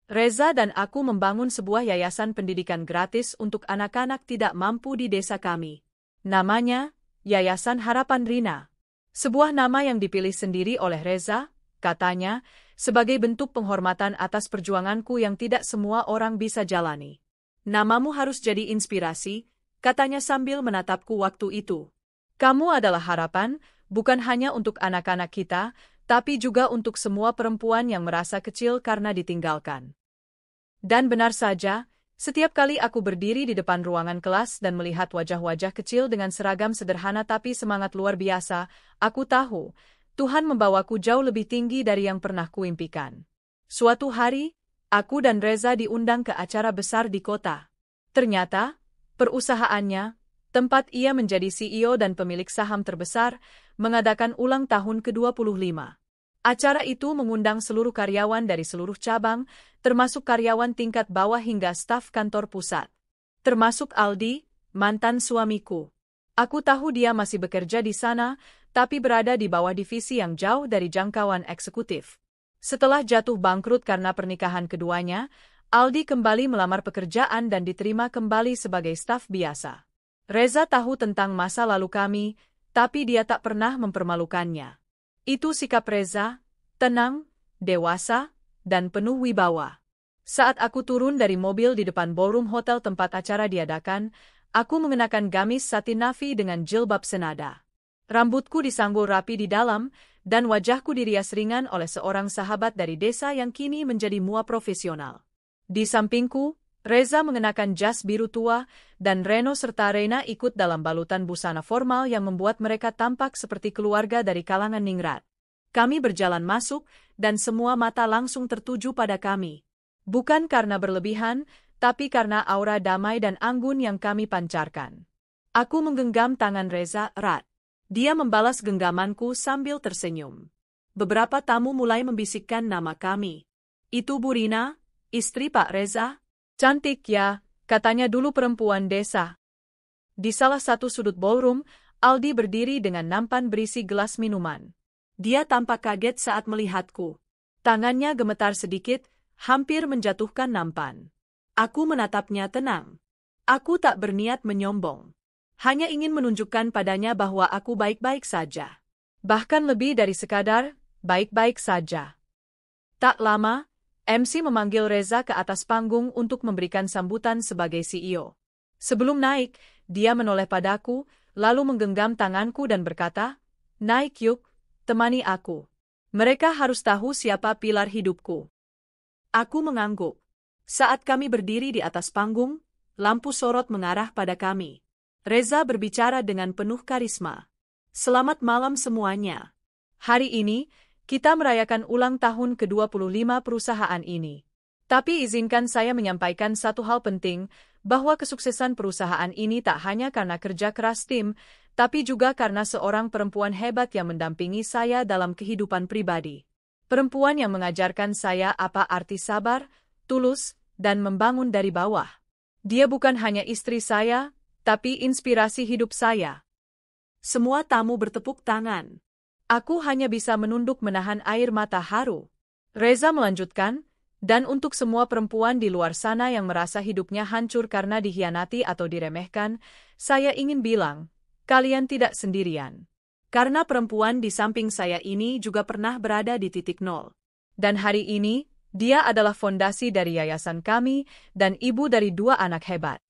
Reza dan aku membangun sebuah yayasan pendidikan gratis untuk anak-anak tidak mampu di desa kami. Namanya, Yayasan Harapan Rina. Sebuah nama yang dipilih sendiri oleh Reza, katanya, sebagai bentuk penghormatan atas perjuanganku yang tidak semua orang bisa jalani. Namamu harus jadi inspirasi, katanya sambil menatapku waktu itu. Kamu adalah harapan, bukan hanya untuk anak-anak kita, tapi juga untuk semua perempuan yang merasa kecil karena ditinggalkan. Dan benar saja, setiap kali aku berdiri di depan ruangan kelas dan melihat wajah-wajah kecil dengan seragam sederhana tapi semangat luar biasa, aku tahu, Tuhan membawaku jauh lebih tinggi dari yang pernah kuimpikan. Suatu hari, aku dan Reza diundang ke acara besar di kota. Ternyata, perusahaannya, tempat ia menjadi CEO dan pemilik saham terbesar, mengadakan ulang tahun ke-25. Acara itu mengundang seluruh karyawan dari seluruh cabang, termasuk karyawan tingkat bawah hingga staf kantor pusat. Termasuk Aldi, mantan suamiku. Aku tahu dia masih bekerja di sana, tapi berada di bawah divisi yang jauh dari jangkauan eksekutif. Setelah jatuh bangkrut karena pernikahan keduanya, Aldi kembali melamar pekerjaan dan diterima kembali sebagai staf biasa. Reza tahu tentang masa lalu kami, tapi dia tak pernah mempermalukannya. Itu sikap Reza, tenang, dewasa, dan penuh wibawa. Saat aku turun dari mobil di depan ballroom hotel tempat acara diadakan, aku mengenakan gamis satin navy dengan jilbab senada. Rambutku disanggul rapi di dalam, dan wajahku dirias ringan oleh seorang sahabat dari desa yang kini menjadi mua profesional. Di sampingku, Reza mengenakan jas biru tua, dan Reno serta Reina ikut dalam balutan busana formal yang membuat mereka tampak seperti keluarga dari kalangan ningrat. Kami berjalan masuk, dan semua mata langsung tertuju pada kami. Bukan karena berlebihan, tapi karena aura damai dan anggun yang kami pancarkan. Aku menggenggam tangan Reza erat. Dia membalas genggamanku sambil tersenyum. Beberapa tamu mulai membisikkan nama kami. Itu Bu Rina, istri Pak Reza. Cantik ya, katanya dulu perempuan desa. Di salah satu sudut ballroom, Aldi berdiri dengan nampan berisi gelas minuman. Dia tampak kaget saat melihatku. Tangannya gemetar sedikit, hampir menjatuhkan nampan. Aku menatapnya tenang. Aku tak berniat menyombong. Hanya ingin menunjukkan padanya bahwa aku baik-baik saja. Bahkan lebih dari sekadar baik-baik saja. Tak lama, MC memanggil Reza ke atas panggung untuk memberikan sambutan sebagai CEO. Sebelum naik, dia menoleh padaku, lalu menggenggam tanganku dan berkata, "Naik yuk, temani aku. Mereka harus tahu siapa pilar hidupku." Aku mengangguk. Saat kami berdiri di atas panggung, lampu sorot mengarah pada kami. Reza berbicara dengan penuh karisma. "Selamat malam semuanya. Hari ini, kita merayakan ulang tahun ke-25 perusahaan ini. Tapi izinkan saya menyampaikan satu hal penting, bahwa kesuksesan perusahaan ini tak hanya karena kerja keras tim, tapi juga karena seorang perempuan hebat yang mendampingi saya dalam kehidupan pribadi. Perempuan yang mengajarkan saya apa arti sabar, tulus, dan membangun dari bawah. Dia bukan hanya istri saya, tapi inspirasi hidup saya." Semua tamu bertepuk tangan. Aku hanya bisa menunduk menahan air mata haru. Reza melanjutkan, "Dan untuk semua perempuan di luar sana yang merasa hidupnya hancur karena dikhianati atau diremehkan, saya ingin bilang, kalian tidak sendirian. Karena perempuan di samping saya ini juga pernah berada di titik nol. Dan hari ini, dia adalah fondasi dari yayasan kami dan ibu dari 2 anak hebat."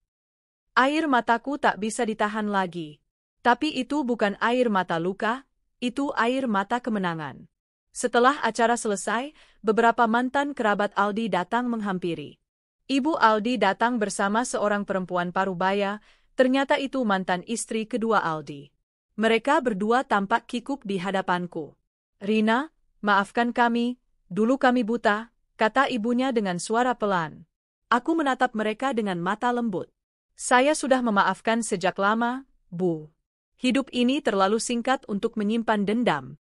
Air mataku tak bisa ditahan lagi. Tapi itu bukan air mata luka, itu air mata kemenangan. Setelah acara selesai, beberapa mantan kerabat Aldi datang menghampiri. Ibu Aldi datang bersama seorang perempuan parubaya, ternyata itu mantan istri kedua Aldi. Mereka berdua tampak kikuk di hadapanku. "Rina, maafkan kami, dulu kami buta," kata ibunya dengan suara pelan. Aku menatap mereka dengan mata lembut. "Saya sudah memaafkan sejak lama, Bu. Hidup ini terlalu singkat untuk menyimpan dendam."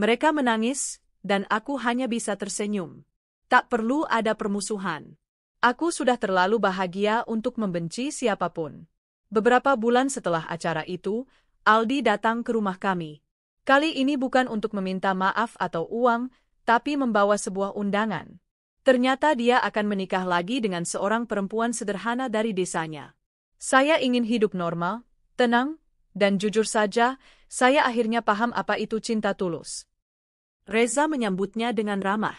Mereka menangis, dan aku hanya bisa tersenyum. Tak perlu ada permusuhan. Aku sudah terlalu bahagia untuk membenci siapapun. Beberapa bulan setelah acara itu, Aldi datang ke rumah kami. Kali ini bukan untuk meminta maaf atau uang, tapi membawa sebuah undangan. Ternyata dia akan menikah lagi dengan seorang perempuan sederhana dari desanya. Saya ingin hidup normal, tenang, dan jujur saja, saya akhirnya paham apa itu cinta tulus. Reza menyambutnya dengan ramah.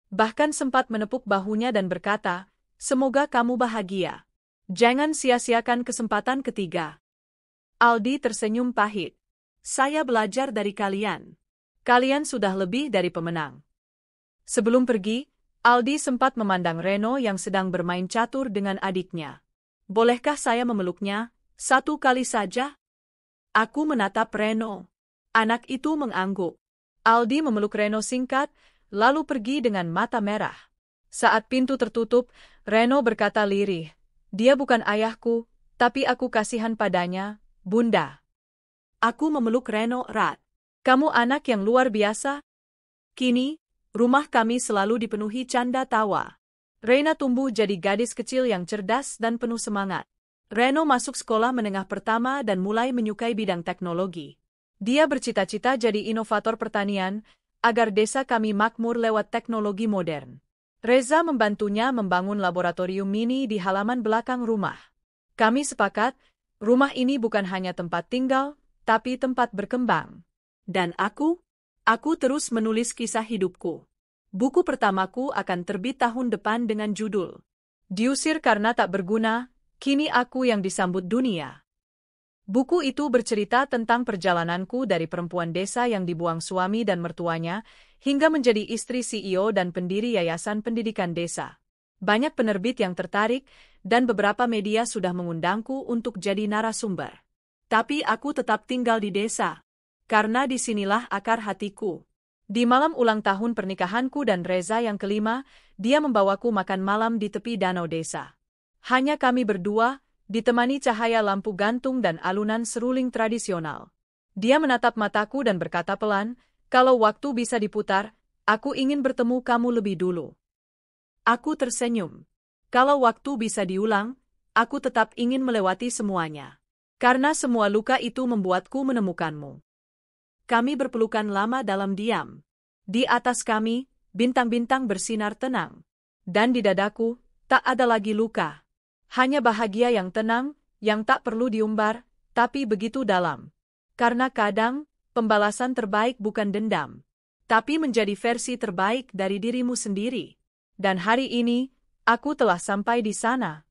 Bahkan sempat menepuk bahunya dan berkata, "Semoga kamu bahagia. Jangan sia-siakan kesempatan ketiga." Aldi tersenyum pahit. "Saya belajar dari kalian. Kalian sudah lebih dari pemenang." Sebelum pergi, Aldi sempat memandang Reno yang sedang bermain catur dengan adiknya. "Bolehkah saya memeluknya, satu kali saja?" Aku menatap Reno. Anak itu mengangguk. Aldi memeluk Reno singkat, lalu pergi dengan mata merah. Saat pintu tertutup, Reno berkata lirih, "Dia bukan ayahku, tapi aku kasihan padanya, Bunda." Aku memeluk Reno erat. "Kamu anak yang luar biasa." Kini, rumah kami selalu dipenuhi canda tawa. Reina tumbuh jadi gadis kecil yang cerdas dan penuh semangat. Reno masuk sekolah menengah pertama dan mulai menyukai bidang teknologi. Dia bercita-cita jadi inovator pertanian, agar desa kami makmur lewat teknologi modern. Reza membantunya membangun laboratorium mini di halaman belakang rumah. Kami sepakat, rumah ini bukan hanya tempat tinggal, tapi tempat berkembang. Dan aku terus menulis kisah hidupku. Buku pertamaku akan terbit tahun depan dengan judul "Diusir Karena Tak Berguna, Kini Aku Yang Disambut Dunia." Buku itu bercerita tentang perjalananku dari perempuan desa yang dibuang suami dan mertuanya, hingga menjadi istri CEO dan pendiri Yayasan Pendidikan Desa. Banyak penerbit yang tertarik, dan beberapa media sudah mengundangku untuk jadi narasumber. Tapi aku tetap tinggal di desa, karena disinilah akar hatiku. Di malam ulang tahun pernikahanku dan Reza yang kelima, dia membawaku makan malam di tepi danau desa. Hanya kami berdua, ditemani cahaya lampu gantung dan alunan seruling tradisional. Dia menatap mataku dan berkata pelan, "Kalau waktu bisa diputar, aku ingin bertemu kamu lebih dulu." Aku tersenyum. Kalau waktu bisa diulang, aku tetap ingin melewati semuanya. Karena semua luka itu membuatku menemukanmu. Kami berpelukan lama dalam diam. Di atas kami, bintang-bintang bersinar tenang. Dan di dadaku, tak ada lagi luka. Hanya bahagia yang tenang, yang tak perlu diumbar, tapi begitu dalam. Karena kadang, pembalasan terbaik bukan dendam, tapi menjadi versi terbaik dari dirimu sendiri. Dan hari ini, aku telah sampai di sana.